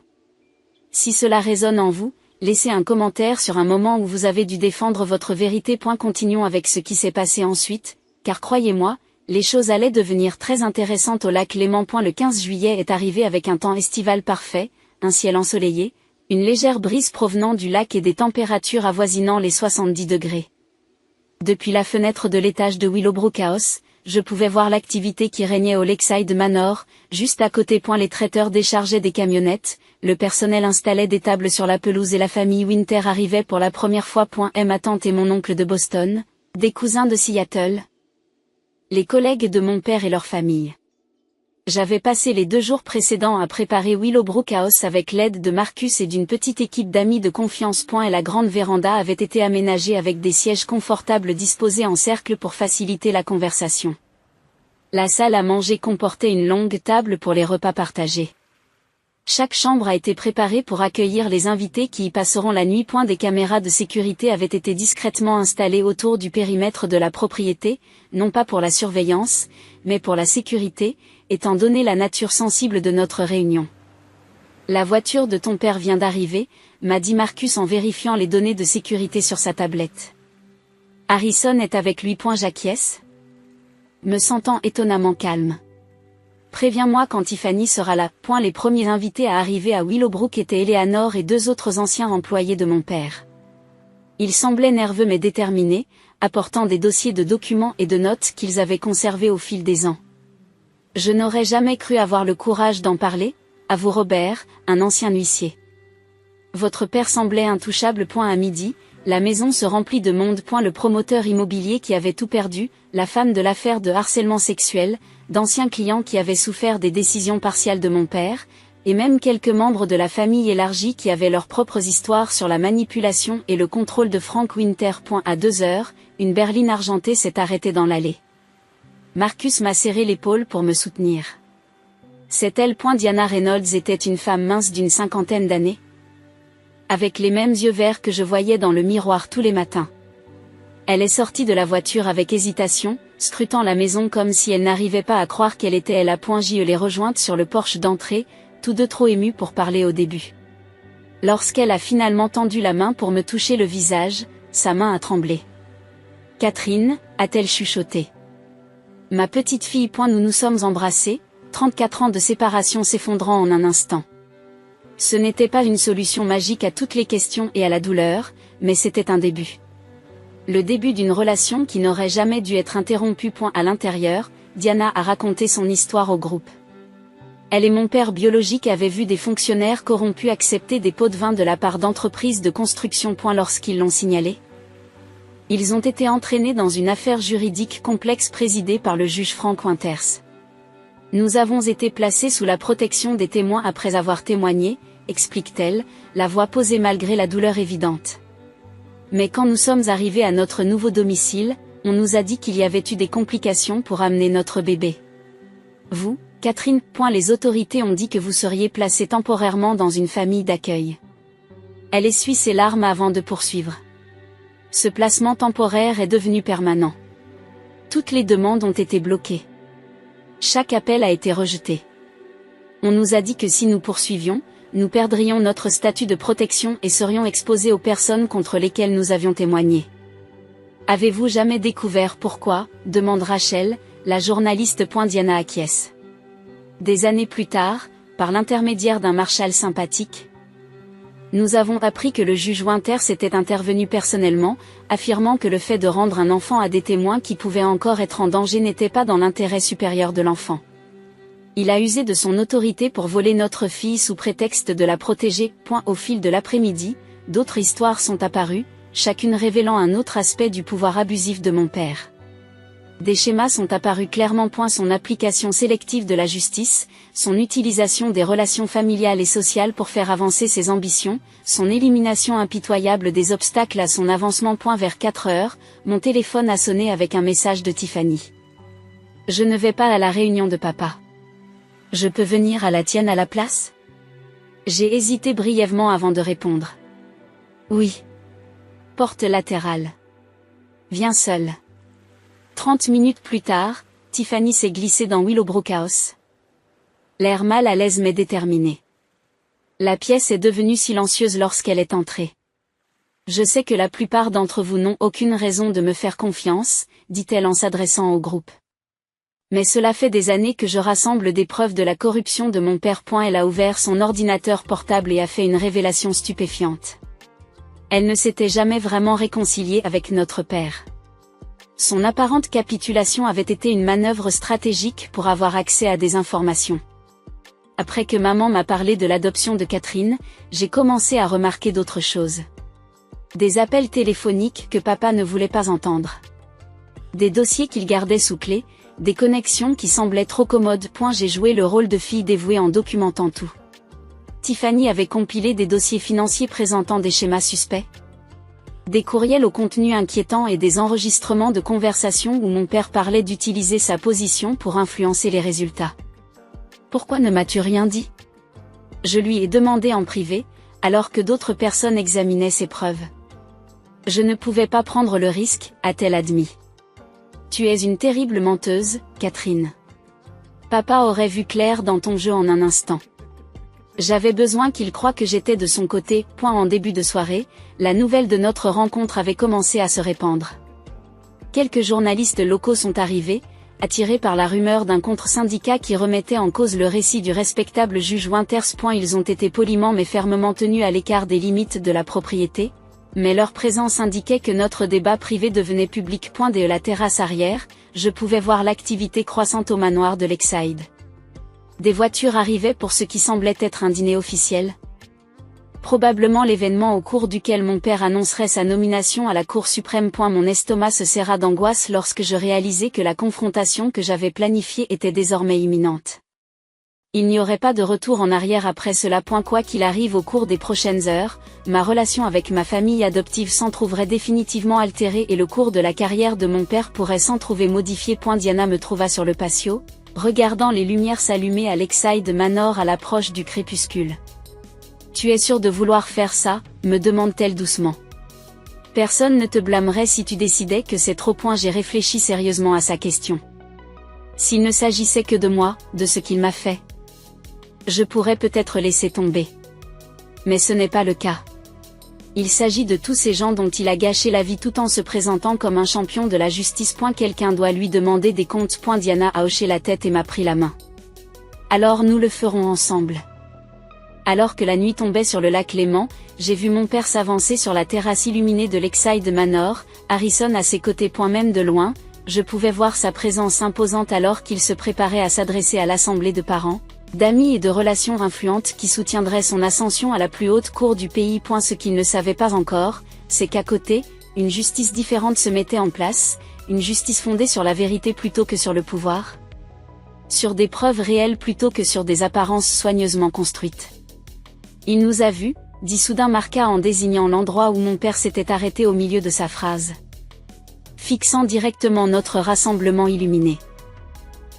Si cela résonne en vous, laissez un commentaire sur un moment où vous avez dû défendre votre vérité. Continuons avec ce qui s'est passé ensuite, car croyez-moi, les choses allaient devenir très intéressantes au lac Léman. Le 15 juillet est arrivé avec un temps estival parfait, un ciel ensoleillé, une légère brise provenant du lac et des températures avoisinant les 70 degrés. Depuis la fenêtre de l'étage de Willowbrook House, je pouvais voir l'activité qui régnait au Lakeside Manor, juste à côté. Les traiteurs déchargeaient des camionnettes, le personnel installait des tables sur la pelouse et la famille Winter arrivait pour la première fois. Ma tante et mon oncle de Boston, des cousins de Seattle, les collègues de mon père et leur famille. J'avais passé les 2 jours précédents à préparer Willowbrook House avec l'aide de Marcus et d'une petite équipe d'amis de confiance. Et la grande véranda avait été aménagée avec des sièges confortables disposés en cercle pour faciliter la conversation. La salle à manger comportait une longue table pour les repas partagés. Chaque chambre a été préparée pour accueillir les invités qui y passeront la nuit. Des caméras de sécurité avaient été discrètement installées autour du périmètre de la propriété, non pas pour la surveillance, mais pour la sécurité, étant donné la nature sensible de notre réunion. La voiture de ton père vient d'arriver, m'a dit Marcus en vérifiant les données de sécurité sur sa tablette. Harrison est avec lui. J'acquiesce, me sentant étonnamment calme. Préviens-moi quand Tiffany sera là. Les premiers invités à arriver à Willowbrook étaient Eleanor et 2 autres anciens employés de mon père. Ils semblaient nerveux mais déterminés, apportant des dossiers de documents et de notes qu'ils avaient conservés au fil des ans. Je n'aurais jamais cru avoir le courage d'en parler, avoue Robert, un ancien huissier. Votre père semblait intouchable. À midi, la maison se remplit de monde. Le promoteur immobilier qui avait tout perdu, la femme de l'affaire de harcèlement sexuel, d'anciens clients qui avaient souffert des décisions partiales de mon père, et même quelques membres de la famille élargie qui avaient leurs propres histoires sur la manipulation et le contrôle de Frank Winter. À 2 heures, une berline argentée s'est arrêtée dans l'allée. Marcus m'a serré l'épaule pour me soutenir. C'est elle. Diana Reynolds était une femme mince d'une 50aine d'années, avec les mêmes yeux verts que je voyais dans le miroir tous les matins. Elle est sortie de la voiture avec hésitation, scrutant la maison comme si elle n'arrivait pas à croire qu'elle était elle. Je l'ai rejointe sur le porche d'entrée, tous deux trop émus pour parler au début. Lorsqu'elle a finalement tendu la main pour me toucher le visage, sa main a tremblé. Catherine, a-t-elle chuchoté. Ma petite fille. Nous nous sommes embrassés, 34 ans de séparation s'effondrant en un instant. Ce n'était pas une solution magique à toutes les questions et à la douleur, mais c'était un début. Le début d'une relation qui n'aurait jamais dû être interrompue. À l'intérieur, Diana a raconté son histoire au groupe. Elle et mon père biologique avaient vu des fonctionnaires corrompus accepter des pots de vin de la part d'entreprises de construction. Lorsqu'ils l'ont signalé, ils ont été entraînés dans une affaire juridique complexe présidée par le juge Frank Winters. Nous avons été placés sous la protection des témoins après avoir témoigné, explique-t-elle, la voix posée malgré la douleur évidente. Mais quand nous sommes arrivés à notre nouveau domicile, on nous a dit qu'il y avait eu des complications pour amener notre bébé. Vous, Catherine. Les autorités ont dit que vous seriez placée temporairement dans une famille d'accueil. Elle essuie ses larmes avant de poursuivre. Ce placement temporaire est devenu permanent. Toutes les demandes ont été bloquées. Chaque appel a été rejeté. On nous a dit que si nous poursuivions, nous perdrions notre statut de protection et serions exposés aux personnes contre lesquelles nous avions témoigné. Avez-vous jamais découvert pourquoi, demande Rachel, la journaliste. Diana acquiesce. Des années plus tard, par l'intermédiaire d'un marshal sympathique, nous avons appris que le juge Winters était intervenu personnellement, affirmant que le fait de rendre un enfant à des témoins qui pouvaient encore être en danger n'était pas dans l'intérêt supérieur de l'enfant. Il a usé de son autorité pour voler notre fille sous prétexte de la protéger. Au fil de l'après-midi, d'autres histoires sont apparues, chacune révélant un autre aspect du pouvoir abusif de mon père. Des schémas sont apparus clairement. Son application sélective de la justice, son utilisation des relations familiales et sociales pour faire avancer ses ambitions, son élimination impitoyable des obstacles à son avancement. Vers 4 heures, mon téléphone a sonné avec un message de Tiffany. Je ne vais pas à la réunion de papa. Je peux venir à la tienne à la place? J'ai hésité brièvement avant de répondre. Oui. Porte latérale. Viens seule. 30 minutes plus tard, Tiffany s'est glissée dans Willowbrook House. L'air mal à l'aise mais déterminé. La pièce est devenue silencieuse lorsqu'elle est entrée. Je sais que la plupart d'entre vous n'ont aucune raison de me faire confiance, dit-elle en s'adressant au groupe. Mais cela fait des années que je rassemble des preuves de la corruption de mon père. Elle a ouvert son ordinateur portable et a fait une révélation stupéfiante. Elle ne s'était jamais vraiment réconciliée avec notre père. Son apparente capitulation avait été une manœuvre stratégique pour avoir accès à des informations. Après que maman m'a parlé de l'adoption de Catherine, j'ai commencé à remarquer d'autres choses. Des appels téléphoniques que papa ne voulait pas entendre. Des dossiers qu'il gardait sous clé, des connexions qui semblaient trop commodes. J'ai joué le rôle de fille dévouée en documentant tout. Tiffany avait compilé des dossiers financiers présentant des schémas suspects. Des courriels au contenu inquiétant et des enregistrements de conversations où mon père parlait d'utiliser sa position pour influencer les résultats. Pourquoi ne m'as-tu rien dit? Je lui ai demandé en privé, alors que d'autres personnes examinaient ses preuves. Je ne pouvais pas prendre le risque, a-t-elle admis. Tu es une terrible menteuse, Catherine. Papa aurait vu clair dans ton jeu en un instant. J'avais besoin qu'il croie que j'étais de son côté. En début de soirée, la nouvelle de notre rencontre avait commencé à se répandre. Quelques journalistes locaux sont arrivés, attirés par la rumeur d'un contre-syndicat qui remettait en cause le récit du respectable juge Winters. Ils ont été poliment mais fermement tenus à l'écart des limites de la propriété, mais leur présence indiquait que notre débat privé devenait public. Dès la terrasse arrière, je pouvais voir l'activité croissante au manoir de Lakeside. Des voitures arrivaient pour ce qui semblait être un dîner officiel. Probablement l'événement au cours duquel mon père annoncerait sa nomination à la Cour suprême. Mon estomac se serra d'angoisse lorsque je réalisai que la confrontation que j'avais planifiée était désormais imminente. Il n'y aurait pas de retour en arrière après cela. Quoi qu'il arrive au cours des prochaines heures, ma relation avec ma famille adoptive s'en trouverait définitivement altérée et le cours de la carrière de mon père pourrait s'en trouver modifié. Diana me trouva sur le patio, regardant les lumières s'allumer à Lakeside Manor à l'approche du crépuscule. Tu es sûr de vouloir faire ça, me demande-t-elle doucement. Personne ne te blâmerait si tu décidais que c'est trop. J'ai réfléchi sérieusement à sa question. S'il ne s'agissait que de moi, de ce qu'il m'a fait, je pourrais peut-être laisser tomber. Mais ce n'est pas le cas. Il s'agit de tous ces gens dont il a gâché la vie tout en se présentant comme un champion de la justice. Quelqu'un doit lui demander des comptes. Diana a hoché la tête et m'a pris la main. Alors nous le ferons ensemble. Alors que la nuit tombait sur le lac Léman, j'ai vu mon père s'avancer sur la terrasse illuminée de Lakeside Manor, Harrison à ses côtés. Même de loin, je pouvais voir sa présence imposante alors qu'il se préparait à s'adresser à l'assemblée de parents, d'amis et de relations influentes qui soutiendraient son ascension à la plus haute cour du pays. Ce qu'il ne savait pas encore, c'est qu'à côté, une justice différente se mettait en place, une justice fondée sur la vérité plutôt que sur le pouvoir, sur des preuves réelles plutôt que sur des apparences soigneusement construites. Il nous a vus, dit soudain Marca en désignant l'endroit où mon père s'était arrêté au milieu de sa phrase, fixant directement notre rassemblement illuminé.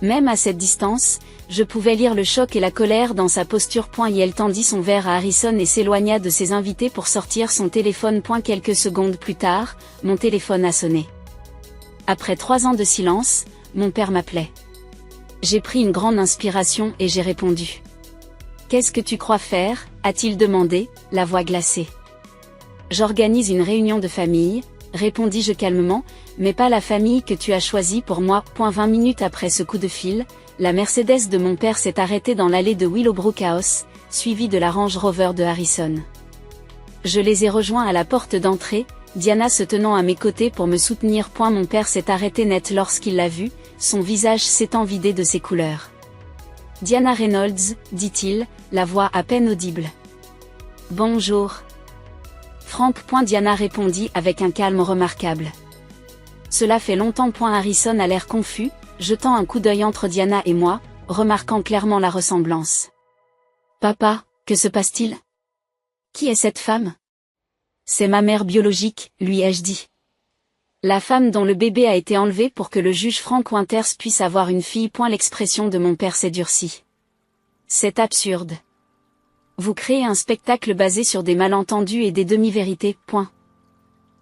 Même à cette distance, je pouvais lire le choc et la colère dans sa posture. Elle tendit son verre à Harrison et s'éloigna de ses invités pour sortir son téléphone. Quelques secondes plus tard, mon téléphone a sonné. Après 3 ans de silence, mon père m'appelait. J'ai pris une grande inspiration et j'ai répondu. « Qu'est-ce que tu crois faire ?» a-t-il demandé, la voix glacée. « J'organise une réunion de famille, » répondis-je calmement, « mais pas la famille que tu as choisie pour moi. 20 minutes après ce coup de fil, la Mercedes de mon père s'est arrêtée dans l'allée de Willowbrook House, suivie de la Range Rover de Harrison. Je les ai rejoints à la porte d'entrée, Diana se tenant à mes côtés pour me soutenir. Mon père s'est arrêté net lorsqu'il l'a vue, son visage s'étant vidé de ses couleurs. « Diana Reynolds, dit-il, la voix à peine audible. « Bonjour. » Frank. Diana répondit avec un calme remarquable. « Cela fait longtemps. » Harrison a l'air confus, jetant un coup d'œil entre Diana et moi, remarquant clairement la ressemblance. « Papa, que se passe-t-il ? Qui est cette femme ? » « C'est ma mère biologique, lui ai-je dit. La femme dont le bébé a été enlevé pour que le juge Frank Winters puisse avoir une fille. L'expression de mon père s'est durcie. C'est absurde. Vous créez un spectacle basé sur des malentendus et des demi-vérités.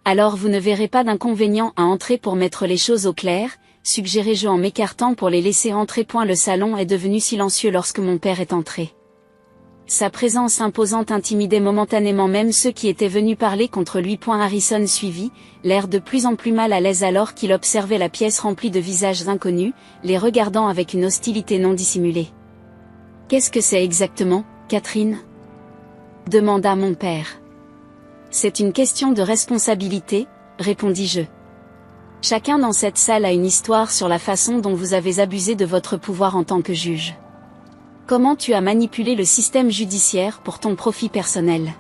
Alors vous ne verrez pas d'inconvénient à entrer pour mettre les choses au clair, suggérai-je en m'écartant pour les laisser entrer. Le salon est devenu silencieux lorsque mon père est entré. Sa présence imposante intimidait momentanément même ceux qui étaient venus parler contre lui. Harrison suivit, l'air de plus en plus mal à l'aise alors qu'il observait la pièce remplie de visages inconnus, les regardant avec une hostilité non dissimulée. « Qu'est-ce que c'est exactement, Catherine ? » demanda mon père. « C'est une question de responsabilité, » répondis-je. « Chacun dans cette salle a une histoire sur la façon dont vous avez abusé de votre pouvoir en tant que juge. Comment tu as manipulé le système judiciaire pour ton profit personnel?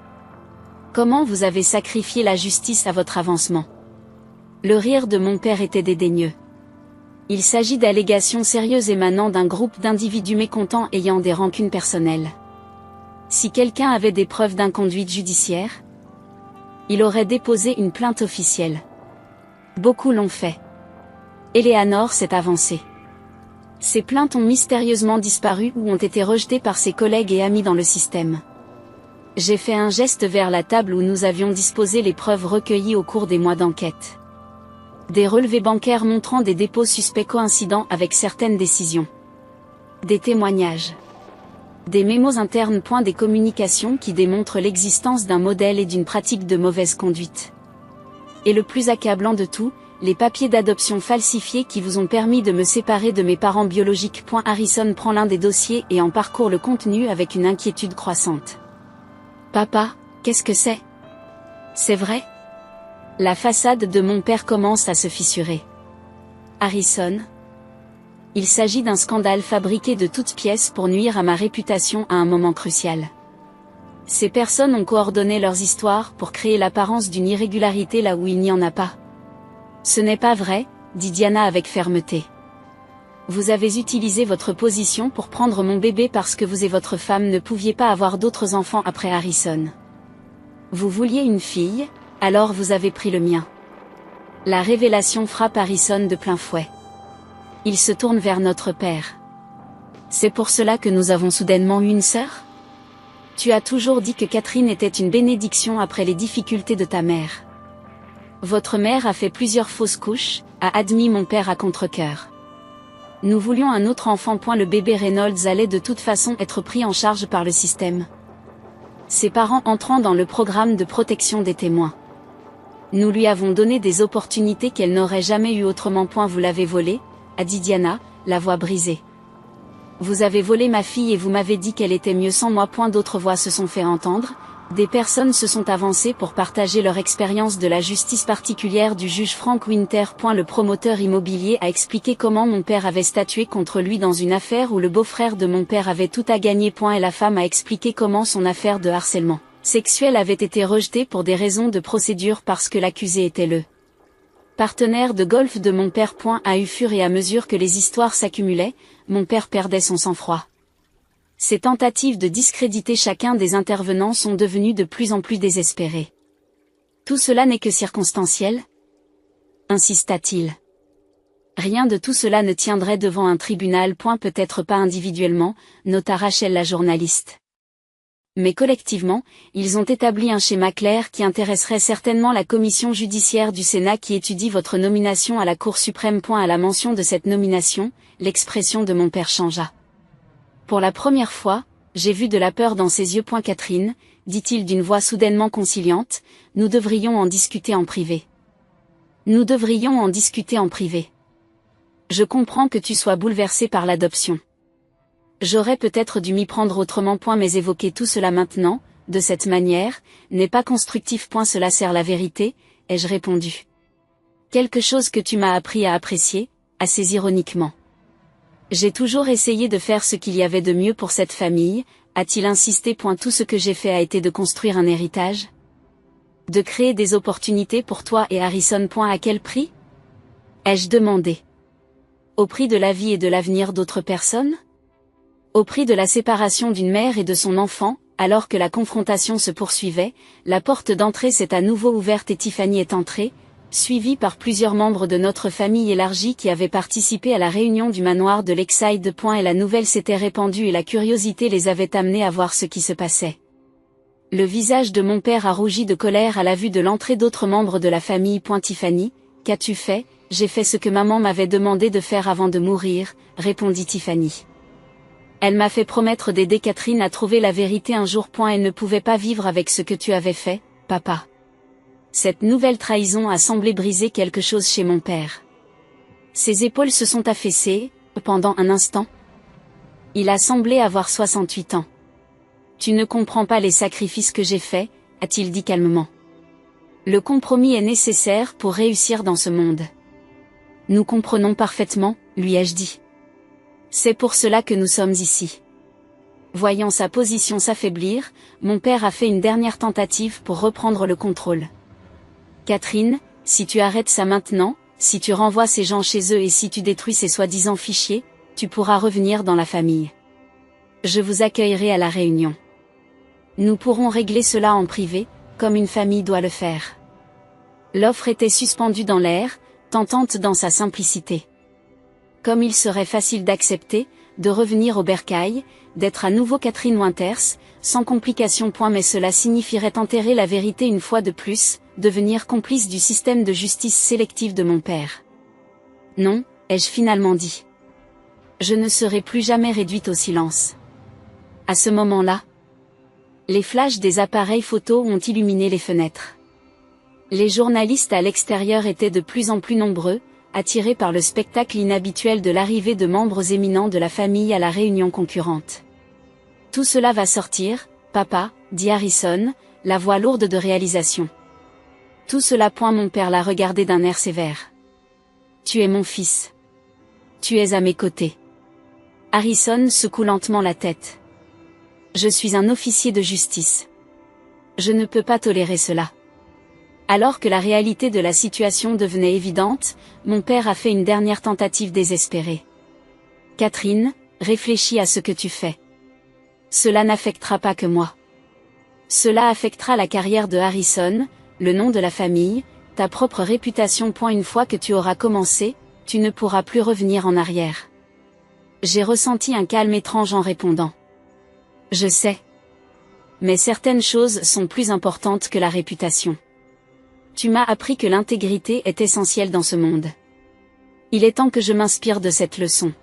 Comment vous avez sacrifié la justice à votre avancement? » Le rire de mon père était dédaigneux. Il s'agit d'allégations sérieuses émanant d'un groupe d'individus mécontents ayant des rancunes personnelles. Si quelqu'un avait des preuves d'inconduite judiciaire, il aurait déposé une plainte officielle. Beaucoup l'ont fait. Eleanor s'est avancée. Ces plaintes ont mystérieusement disparu ou ont été rejetées par ses collègues et amis dans le système. J'ai fait un geste vers la table où nous avions disposé les preuves recueillies au cours des mois d'enquête. Des relevés bancaires montrant des dépôts suspects coïncidant avec certaines décisions. Des témoignages. Des mémos internes. Des communications qui démontrent l'existence d'un modèle et d'une pratique de mauvaise conduite. Et le plus accablant de tout, les papiers d'adoption falsifiés qui vous ont permis de me séparer de mes parents biologiques. Harrison prend l'un des dossiers et en parcourt le contenu avec une inquiétude croissante. « Papa, qu'est-ce que c'est ? C'est vrai ? » La façade de mon père commence à se fissurer. « Harrison ? Il s'agit d'un scandale fabriqué de toutes pièces pour nuire à ma réputation à un moment crucial. Ces personnes ont coordonné leurs histoires pour créer l'apparence d'une irrégularité là où il n'y en a pas. Ce n'est pas vrai, dit Diana avec fermeté. Vous avez utilisé votre position pour prendre mon bébé parce que vous et votre femme ne pouviez pas avoir d'autres enfants après Harrison. Vous vouliez une fille, alors vous avez pris le mien. La révélation frappe Harrison de plein fouet. Il se tourne vers notre père. C'est pour cela que nous avons soudainement eu une sœur ? Tu as toujours dit que Catherine était une bénédiction après les difficultés de ta mère. Votre mère a fait plusieurs fausses couches, a admis mon père à contre-cœur. Nous voulions un autre enfant. Le bébé Reynolds allait de toute façon être pris en charge par le système. Ses parents entrant dans le programme de protection des témoins. Nous lui avons donné des opportunités qu'elle n'aurait jamais eues autrement. Vous l'avez volée, a dit Diana, la voix brisée. Vous avez volé ma fille et vous m'avez dit qu'elle était mieux sans moi. D'autres voix se sont fait entendre. Des personnes se sont avancées pour partager leur expérience de la justice particulière du juge Frank Winter. Le promoteur immobilier a expliqué comment mon père avait statué contre lui dans une affaire où le beau-frère de mon père avait tout à gagner. Et la femme a expliqué comment son affaire de harcèlement sexuel avait été rejetée pour des raisons de procédure parce que l'accusé était le partenaire de golf de mon père. À fur et à mesure que les histoires s'accumulaient, mon père perdait son sang-froid. Ces tentatives de discréditer chacun des intervenants sont devenues de plus en plus désespérées. Tout cela n'est que circonstanciel ? Insista-t-il. Rien de tout cela ne tiendrait devant un tribunal. Peut-être pas individuellement, nota Rachel la journaliste. Mais collectivement, ils ont établi un schéma clair qui intéresserait certainement la commission judiciaire du Sénat qui étudie votre nomination à la Cour suprême. À la mention de cette nomination, l'expression de mon père changea. Pour la première fois, j'ai vu de la peur dans ses yeux. Catherine, dit-il d'une voix soudainement conciliante, nous devrions en discuter en privé. Nous devrions en discuter en privé. Je comprends que tu sois bouleversée par l'adoption. J'aurais peut-être dû m'y prendre autrement. Mais évoquer tout cela maintenant, de cette manière, n'est pas constructif. Cela sert la vérité, ai-je répondu. Quelque chose que tu m'as appris à apprécier, assez ironiquement. J'ai toujours essayé de faire ce qu'il y avait de mieux pour cette famille, a-t-il insisté. Tout ce que j'ai fait a été de construire un héritage. De créer des opportunités pour toi et Harrison. À quel prix? Ai-je demandé. Au prix de la vie et de l'avenir d'autres personnes? Au prix de la séparation d'une mère et de son enfant, alors que la confrontation se poursuivait, la porte d'entrée s'est à nouveau ouverte et Tiffany est entrée, suivie par plusieurs membres de notre famille élargie qui avaient participé à la réunion du manoir de Lakeside. Et la nouvelle s'était répandue et la curiosité les avait amenés à voir ce qui se passait. Le visage de mon père a rougi de colère à la vue de l'entrée d'autres membres de la famille. Tiffany, qu'as-tu fait? J'ai fait ce que maman m'avait demandé de faire avant de mourir, répondit Tiffany. Elle m'a fait promettre d'aider Catherine à trouver la vérité un jour. Elle ne pouvait pas vivre avec ce que tu avais fait, papa. Cette nouvelle trahison a semblé briser quelque chose chez mon père. Ses épaules se sont affaissées, pendant un instant. Il a semblé avoir 68 ans. Tu ne comprends pas les sacrifices que j'ai faits, a-t-il dit calmement. Le compromis est nécessaire pour réussir dans ce monde. Nous comprenons parfaitement, lui ai-je dit. C'est pour cela que nous sommes ici. Voyant sa position s'affaiblir, mon père a fait une dernière tentative pour reprendre le contrôle. Catherine, si tu arrêtes ça maintenant, si tu renvoies ces gens chez eux et si tu détruis ces soi-disant fichiers, tu pourras revenir dans la famille. Je vous accueillerai à la réunion. Nous pourrons régler cela en privé, comme une famille doit le faire. L'offre était suspendue dans l'air, tentante dans sa simplicité. Comme il serait facile d'accepter, de revenir au bercail, d'être à nouveau Catherine Winters, sans complication. Mais cela signifierait enterrer la vérité une fois de plus, devenir complice du système de justice sélective de mon père. Non, ai-je finalement dit. Je ne serai plus jamais réduite au silence. À ce moment-là, les flashs des appareils photo ont illuminé les fenêtres. Les journalistes à l'extérieur étaient de plus en plus nombreux, attirés par le spectacle inhabituel de l'arrivée de membres éminents de la famille à la réunion concurrente. Tout cela va sortir, papa, dit Harrison, la voix lourde de réalisation. Tout cela. Mon père l'a regardé d'un air sévère. Tu es mon fils. Tu es à mes côtés. Harrison secoue lentement la tête. Je suis un officier de justice. Je ne peux pas tolérer cela. Alors que la réalité de la situation devenait évidente, mon père a fait une dernière tentative désespérée. Catherine, réfléchis à ce que tu fais. Cela n'affectera pas que moi. Cela affectera la carrière de Harrison, le nom de la famille, ta propre réputation. Une fois que tu auras commencé, tu ne pourras plus revenir en arrière. J'ai ressenti un calme étrange en répondant. Je sais. Mais certaines choses sont plus importantes que la réputation. Tu m'as appris que l'intégrité est essentielle dans ce monde. Il est temps que je m'inspire de cette leçon.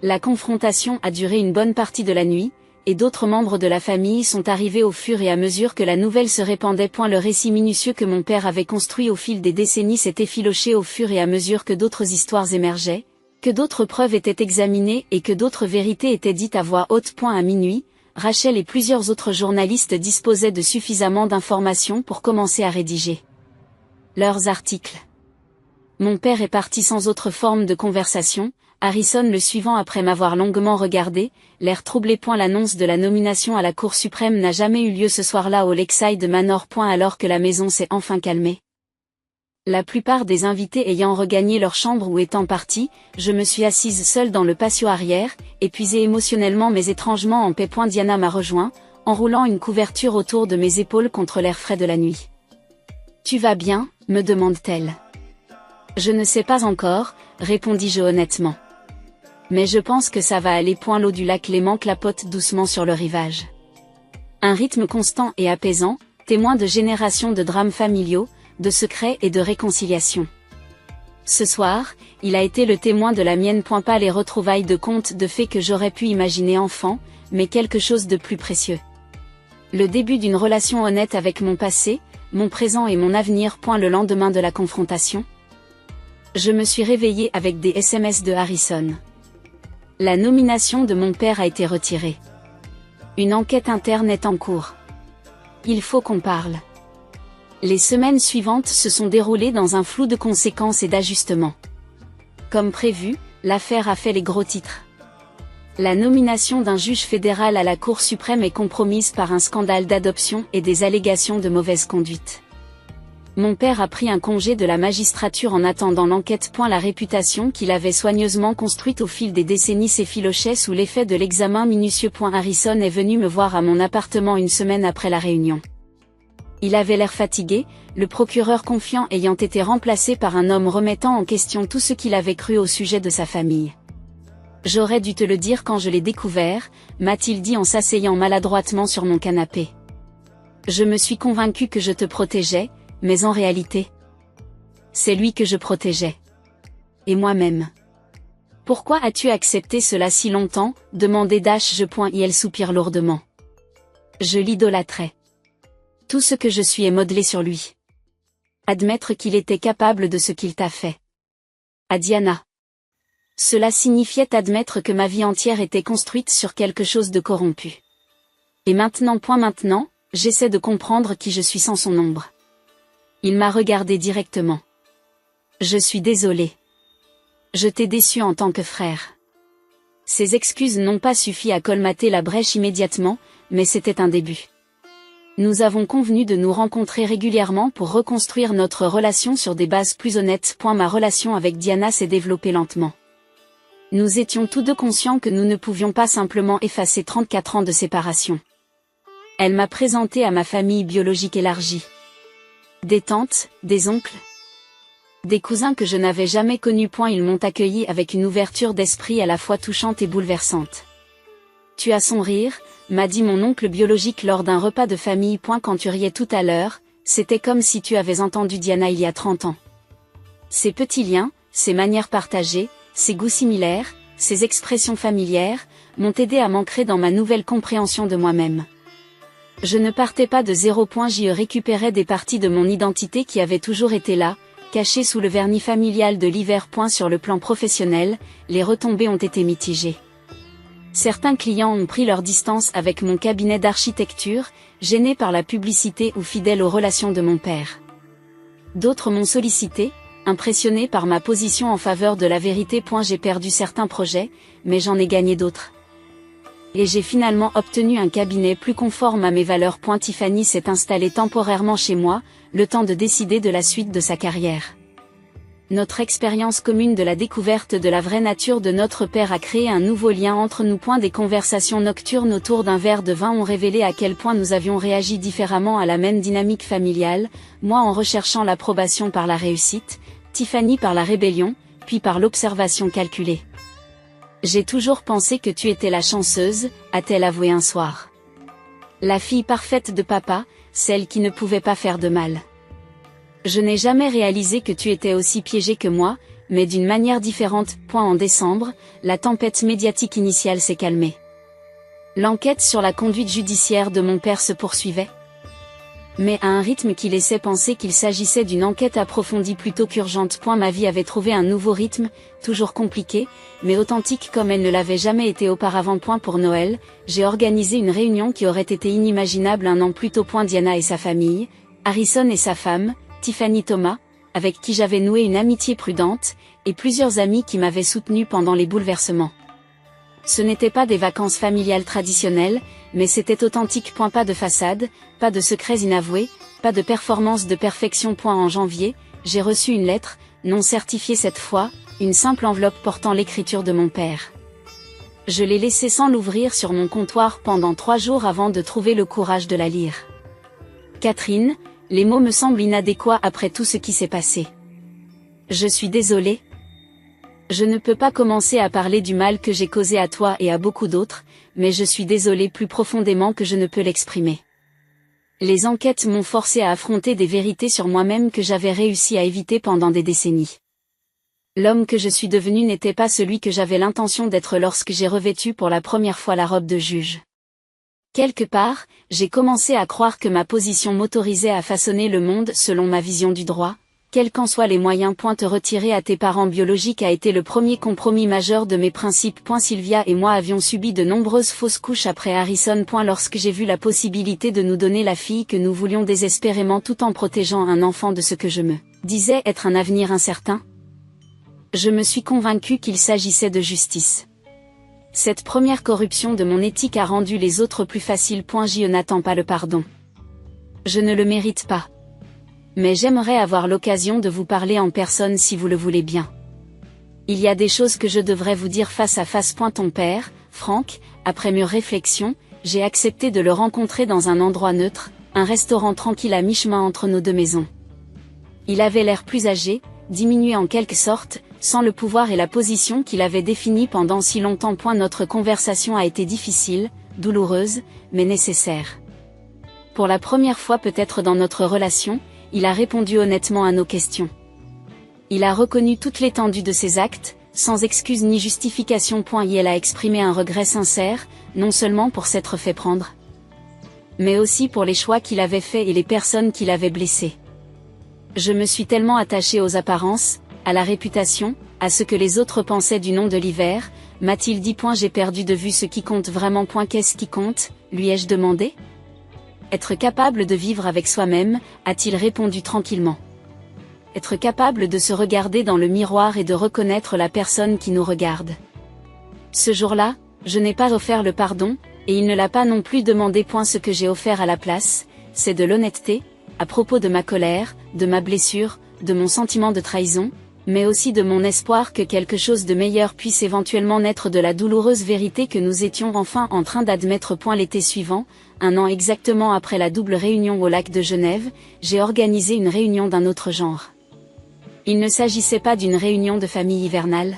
La confrontation a duré une bonne partie de la nuit, et d'autres membres de la famille sont arrivés au fur et à mesure que la nouvelle se répandait. Le récit minutieux que mon père avait construit au fil des décennies s'est effiloché au fur et à mesure que d'autres histoires émergeaient, que d'autres preuves étaient examinées et que d'autres vérités étaient dites à voix haute. À minuit, Rachel et plusieurs autres journalistes disposaient de suffisamment d'informations pour commencer à rédiger leurs articles. Mon père est parti sans autre forme de conversation, Harrison le suivant après m'avoir longuement regardé, l'air troublé. L'annonce de la nomination à la Cour suprême n'a jamais eu lieu ce soir-là au Lakeside Manor. Alors que la maison s'est enfin calmée. La plupart des invités ayant regagné leur chambre ou étant partis, je me suis assise seule dans le patio arrière, épuisée émotionnellement mais étrangement en paix. Diana m'a rejoint, enroulant une couverture autour de mes épaules contre l'air frais de la nuit. Tu vas bien, me demande-t-elle. Je ne sais pas encore, répondis-je honnêtement. Mais je pense que ça va aller. L'eau du lac Léman clapote doucement sur le rivage. Un rythme constant et apaisant, témoin de générations de drames familiaux, de secrets et de réconciliation. Ce soir, il a été le témoin de la mienne. Pas les retrouvailles de contes de fées que j'aurais pu imaginer enfant, mais quelque chose de plus précieux. Le début d'une relation honnête avec mon passé, mon présent et mon avenir. Le lendemain de la confrontation, je me suis réveillée avec des SMS de Harrison. La nomination de mon père a été retirée. Une enquête interne est en cours. Il faut qu'on parle. Les semaines suivantes se sont déroulées dans un flou de conséquences et d'ajustements. Comme prévu, l'affaire a fait les gros titres. La nomination d'un juge fédéral à la Cour suprême est compromise par un scandale d'adoption et des allégations de mauvaise conduite. Mon père a pris un congé de la magistrature en attendant l'enquête. La réputation qu'il avait soigneusement construite au fil des décennies s'effilochait sous l'effet de l'examen minutieux. Harrison est venu me voir à mon appartement une semaine après la réunion. Il avait l'air fatigué, le procureur confiant ayant été remplacé par un homme remettant en question tout ce qu'il avait cru au sujet de sa famille. « J'aurais dû te le dire quand je l'ai découvert », m'a-t-il dit en s'asseyant maladroitement sur mon canapé. « Je me suis convaincu que je te protégeais, mais en réalité, c'est lui que je protégeais. Et moi-même. Pourquoi as-tu accepté cela si longtemps ?» demandait Dash. Il soupire lourdement. Je l'idolâtrais. Tout ce que je suis est modelé sur lui. Admettre qu'il était capable de ce qu'il t'a fait. À Diana. Cela signifiait admettre que ma vie entière était construite sur quelque chose de corrompu. Et maintenant, j'essaie de comprendre qui je suis sans son ombre. Il m'a regardé directement. Je suis désolé. Je t'ai déçu en tant que frère. Ces excuses n'ont pas suffi à colmater la brèche immédiatement, mais c'était un début. Nous avons convenu de nous rencontrer régulièrement pour reconstruire notre relation sur des bases plus honnêtes. Ma relation avec Diana s'est développée lentement. Nous étions tous deux conscients que nous ne pouvions pas simplement effacer 34 ans de séparation. Elle m'a présenté à ma famille biologique élargie. Des tantes, des oncles, des cousins que je n'avais jamais connus. Ils m'ont accueilli avec une ouverture d'esprit à la fois touchante et bouleversante. Tu as son rire, m'a dit mon oncle biologique lors d'un repas de famille. Quand tu riais tout à l'heure, c'était comme si tu avais entendu Diana il y a 30 ans. Ces petits liens, ces manières partagées, ces goûts similaires, ces expressions familières, m'ont aidé à m'ancrer dans ma nouvelle compréhension de moi-même. Je ne partais pas de zéro. J'y récupérais des parties de mon identité qui avaient toujours été là, cachées sous le vernis familial de l'hiver. Sur le plan professionnel, les retombées ont été mitigées. Certains clients ont pris leur distance avec mon cabinet d'architecture, gênés par la publicité ou fidèles aux relations de mon père. D'autres m'ont sollicité, impressionnés par ma position en faveur de la vérité. J'ai perdu certains projets, mais j'en ai gagné d'autres. Et j'ai finalement obtenu un cabinet plus conforme à mes valeurs. Tiffany s'est installée temporairement chez moi, le temps de décider de la suite de sa carrière. Notre expérience commune de la découverte de la vraie nature de notre père a créé un nouveau lien entre nous. Des conversations nocturnes autour d'un verre de vin ont révélé à quel point nous avions réagi différemment à la même dynamique familiale, moi en recherchant l'approbation par la réussite, Tiffany par la rébellion, puis par l'observation calculée. J'ai toujours pensé que tu étais la chanceuse, a-t-elle avoué un soir. La fille parfaite de papa, celle qui ne pouvait pas faire de mal. Je n'ai jamais réalisé que tu étais aussi piégée que moi, mais d'une manière différente. En décembre, la tempête médiatique initiale s'est calmée. L'enquête sur la conduite judiciaire de mon père se poursuivait. Mais à un rythme qui laissait penser qu'il s'agissait d'une enquête approfondie plutôt qu'urgente. Ma vie avait trouvé un nouveau rythme, toujours compliqué, mais authentique comme elle ne l'avait jamais été auparavant. Pour Noël, j'ai organisé une réunion qui aurait été inimaginable un an plus tôt. Diana et sa famille, Harrison et sa femme, Tiffany Thomas, avec qui j'avais noué une amitié prudente, et plusieurs amis qui m'avaient soutenu pendant les bouleversements. Ce n'étaient pas des vacances familiales traditionnelles, mais c'était authentique. Pas de façade, pas de secrets inavoués, pas de performance de perfection. En janvier, j'ai reçu une lettre, non certifiée cette fois, une simple enveloppe portant l'écriture de mon père. Je l'ai laissée sans l'ouvrir sur mon comptoir pendant 3 jours avant de trouver le courage de la lire. Catherine, les mots me semblent inadéquats après tout ce qui s'est passé. Je suis désolée. Je ne peux pas commencer à parler du mal que j'ai causé à toi et à beaucoup d'autres, mais je suis désolé plus profondément que je ne peux l'exprimer. Les enquêtes m'ont forcé à affronter des vérités sur moi-même que j'avais réussi à éviter pendant des décennies. L'homme que je suis devenu n'était pas celui que j'avais l'intention d'être lorsque j'ai revêtu pour la première fois la robe de juge. Quelque part, j'ai commencé à croire que ma position m'autorisait à façonner le monde selon ma vision du droit, quels qu'en soient les moyens. Te retirer à tes parents biologiques a été le premier compromis majeur de mes principes. Sylvia et moi avions subi de nombreuses fausses couches après Harrison. Lorsque j'ai vu la possibilité de nous donner la fille que nous voulions désespérément tout en protégeant un enfant de ce que je me disais être un avenir incertain, je me suis convaincu qu'il s'agissait de justice. Cette première corruption de mon éthique a rendu les autres plus faciles. Je n'attends pas le pardon. Je ne le mérite pas. Mais j'aimerais avoir l'occasion de vous parler en personne si vous le voulez bien. Il y a des choses que je devrais vous dire face à face. Ton père, Frank, après mûre réflexion, j'ai accepté de le rencontrer dans un endroit neutre, un restaurant tranquille à mi-chemin entre nos deux maisons. Il avait l'air plus âgé, diminué en quelque sorte, sans le pouvoir et la position qu'il avait définie pendant si longtemps. Notre conversation a été difficile, douloureuse, mais nécessaire. Pour la première fois peut-être dans notre relation, il a répondu honnêtement à nos questions. Il a reconnu toute l'étendue de ses actes, sans excuse ni justification. Il a exprimé un regret sincère, non seulement pour s'être fait prendre, mais aussi pour les choix qu'il avait faits et les personnes qu'il avait blessées. Je me suis tellement attachée aux apparences, à la réputation, à ce que les autres pensaient du nom d'Oliver, m'a-t-il dit. J'ai perdu de vue ce qui compte vraiment. Qu'est-ce qui compte, lui ai-je demandé. Être capable de vivre avec soi-même, a-t-il répondu tranquillement. Être capable de se regarder dans le miroir et de reconnaître la personne qui nous regarde. Ce jour-là, je n'ai pas offert le pardon, et il ne l'a pas non plus demandé. Ce que j'ai offert à la place, c'est de l'honnêteté, à propos de ma colère, de ma blessure, de mon sentiment de trahison, mais aussi de mon espoir que quelque chose de meilleur puisse éventuellement naître de la douloureuse vérité que nous étions enfin en train d'admettre. L'été suivant, 1 an exactement après la double réunion au lac de Genève, j'ai organisé une réunion d'un autre genre. Il ne s'agissait pas d'une réunion de famille hivernale,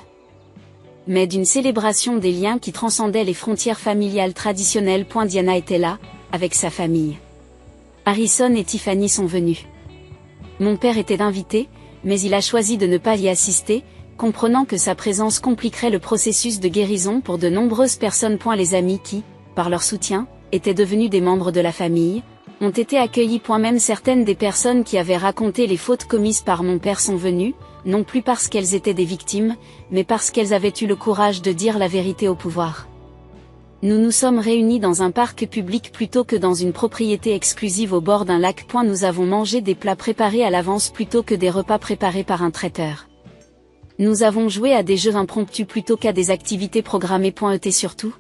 mais d'une célébration des liens qui transcendaient les frontières familiales traditionnelles. Diana était là, avec sa famille. Harrison et Tiffany sont venus. Mon père était invité, mais il a choisi de ne pas y assister, comprenant que sa présence compliquerait le processus de guérison pour de nombreuses personnes. Les amis qui, par leur soutien, étaient devenus des membres de la famille, ont été accueillis. Même certaines des personnes qui avaient raconté les fautes commises par mon père sont venues, non plus parce qu'elles étaient des victimes, mais parce qu'elles avaient eu le courage de dire la vérité au pouvoir. Nous nous sommes réunis dans un parc public plutôt que dans une propriété exclusive au bord d'un lac. Nous avons mangé des plats préparés à l'avance plutôt que des repas préparés par un traiteur. Nous avons joué à des jeux impromptus plutôt qu'à des activités programmées. Et surtout,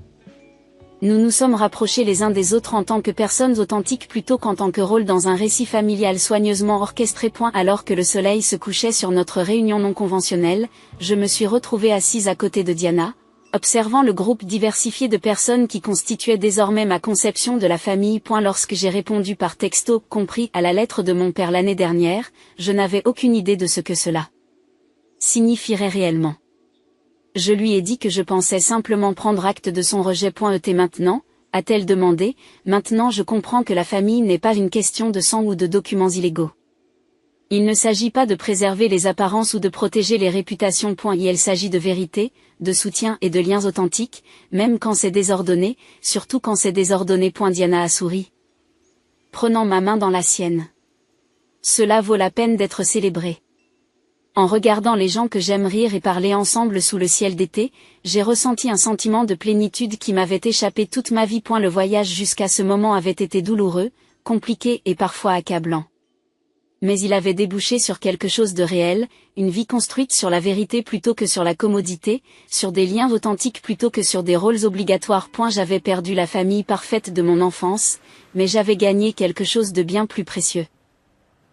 nous nous sommes rapprochés les uns des autres en tant que personnes authentiques plutôt qu'en tant que rôle dans un récit familial soigneusement orchestré. Alors que le soleil se couchait sur notre réunion non conventionnelle, je me suis retrouvée assise à côté de Diana, observant le groupe diversifié de personnes qui constituait désormais ma conception de la famille. Lorsque j'ai répondu par texto, compris à la lettre de mon père l'année dernière, je n'avais aucune idée de ce que cela signifierait réellement. Je lui ai dit que je pensais simplement prendre acte de son rejet. Et maintenant, a-t-elle demandé, maintenant je comprends que la famille n'est pas une question de sang ou de documents illégaux. Il ne s'agit pas de préserver les apparences ou de protéger les réputations. Il s'agit de vérité, de soutien et de liens authentiques, même quand c'est désordonné, surtout quand c'est désordonné. Diana a souri, prenant ma main dans la sienne. Cela vaut la peine d'être célébré. En regardant les gens que j'aime rire et parler ensemble sous le ciel d'été, j'ai ressenti un sentiment de plénitude qui m'avait échappé toute ma vie. Le voyage jusqu'à ce moment avait été douloureux, compliqué et parfois accablant. Mais il avait débouché sur quelque chose de réel, une vie construite sur la vérité plutôt que sur la commodité, sur des liens authentiques plutôt que sur des rôles obligatoires. J'avais perdu la famille parfaite de mon enfance, mais j'avais gagné quelque chose de bien plus précieux.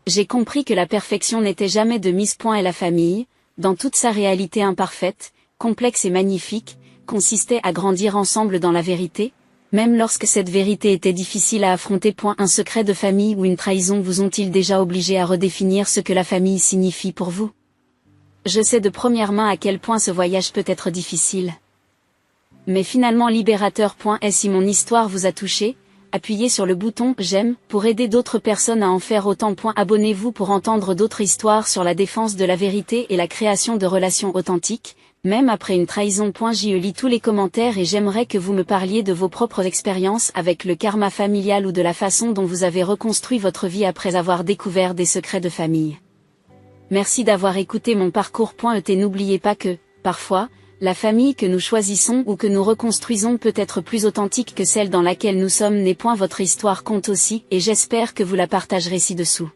J'ai compris que la perfection n'était jamais de mise. Et la famille, dans toute sa réalité imparfaite, complexe et magnifique, consistait à grandir ensemble dans la vérité, même lorsque cette vérité était difficile à affronter. Un secret de famille ou une trahison vous ont-ils déjà obligé à redéfinir ce que la famille signifie pour vous? Je sais de première main à quel point ce voyage peut être difficile. Mais finalement libérateur. Et si mon histoire vous a touché, appuyez sur le bouton « J'aime » pour aider d'autres personnes à en faire autant. Abonnez-vous pour entendre d'autres histoires sur la défense de la vérité et la création de relations authentiques, même après une trahison. Je lis tous les commentaires et j'aimerais que vous me parliez de vos propres expériences avec le karma familial ou de la façon dont vous avez reconstruit votre vie après avoir découvert des secrets de famille. Merci d'avoir écouté mon parcours. N'oubliez pas que, parfois, la famille que nous choisissons ou que nous reconstruisons peut être plus authentique que celle dans laquelle nous sommes nés. Votre histoire compte aussi, et j'espère que vous la partagerez ci-dessous.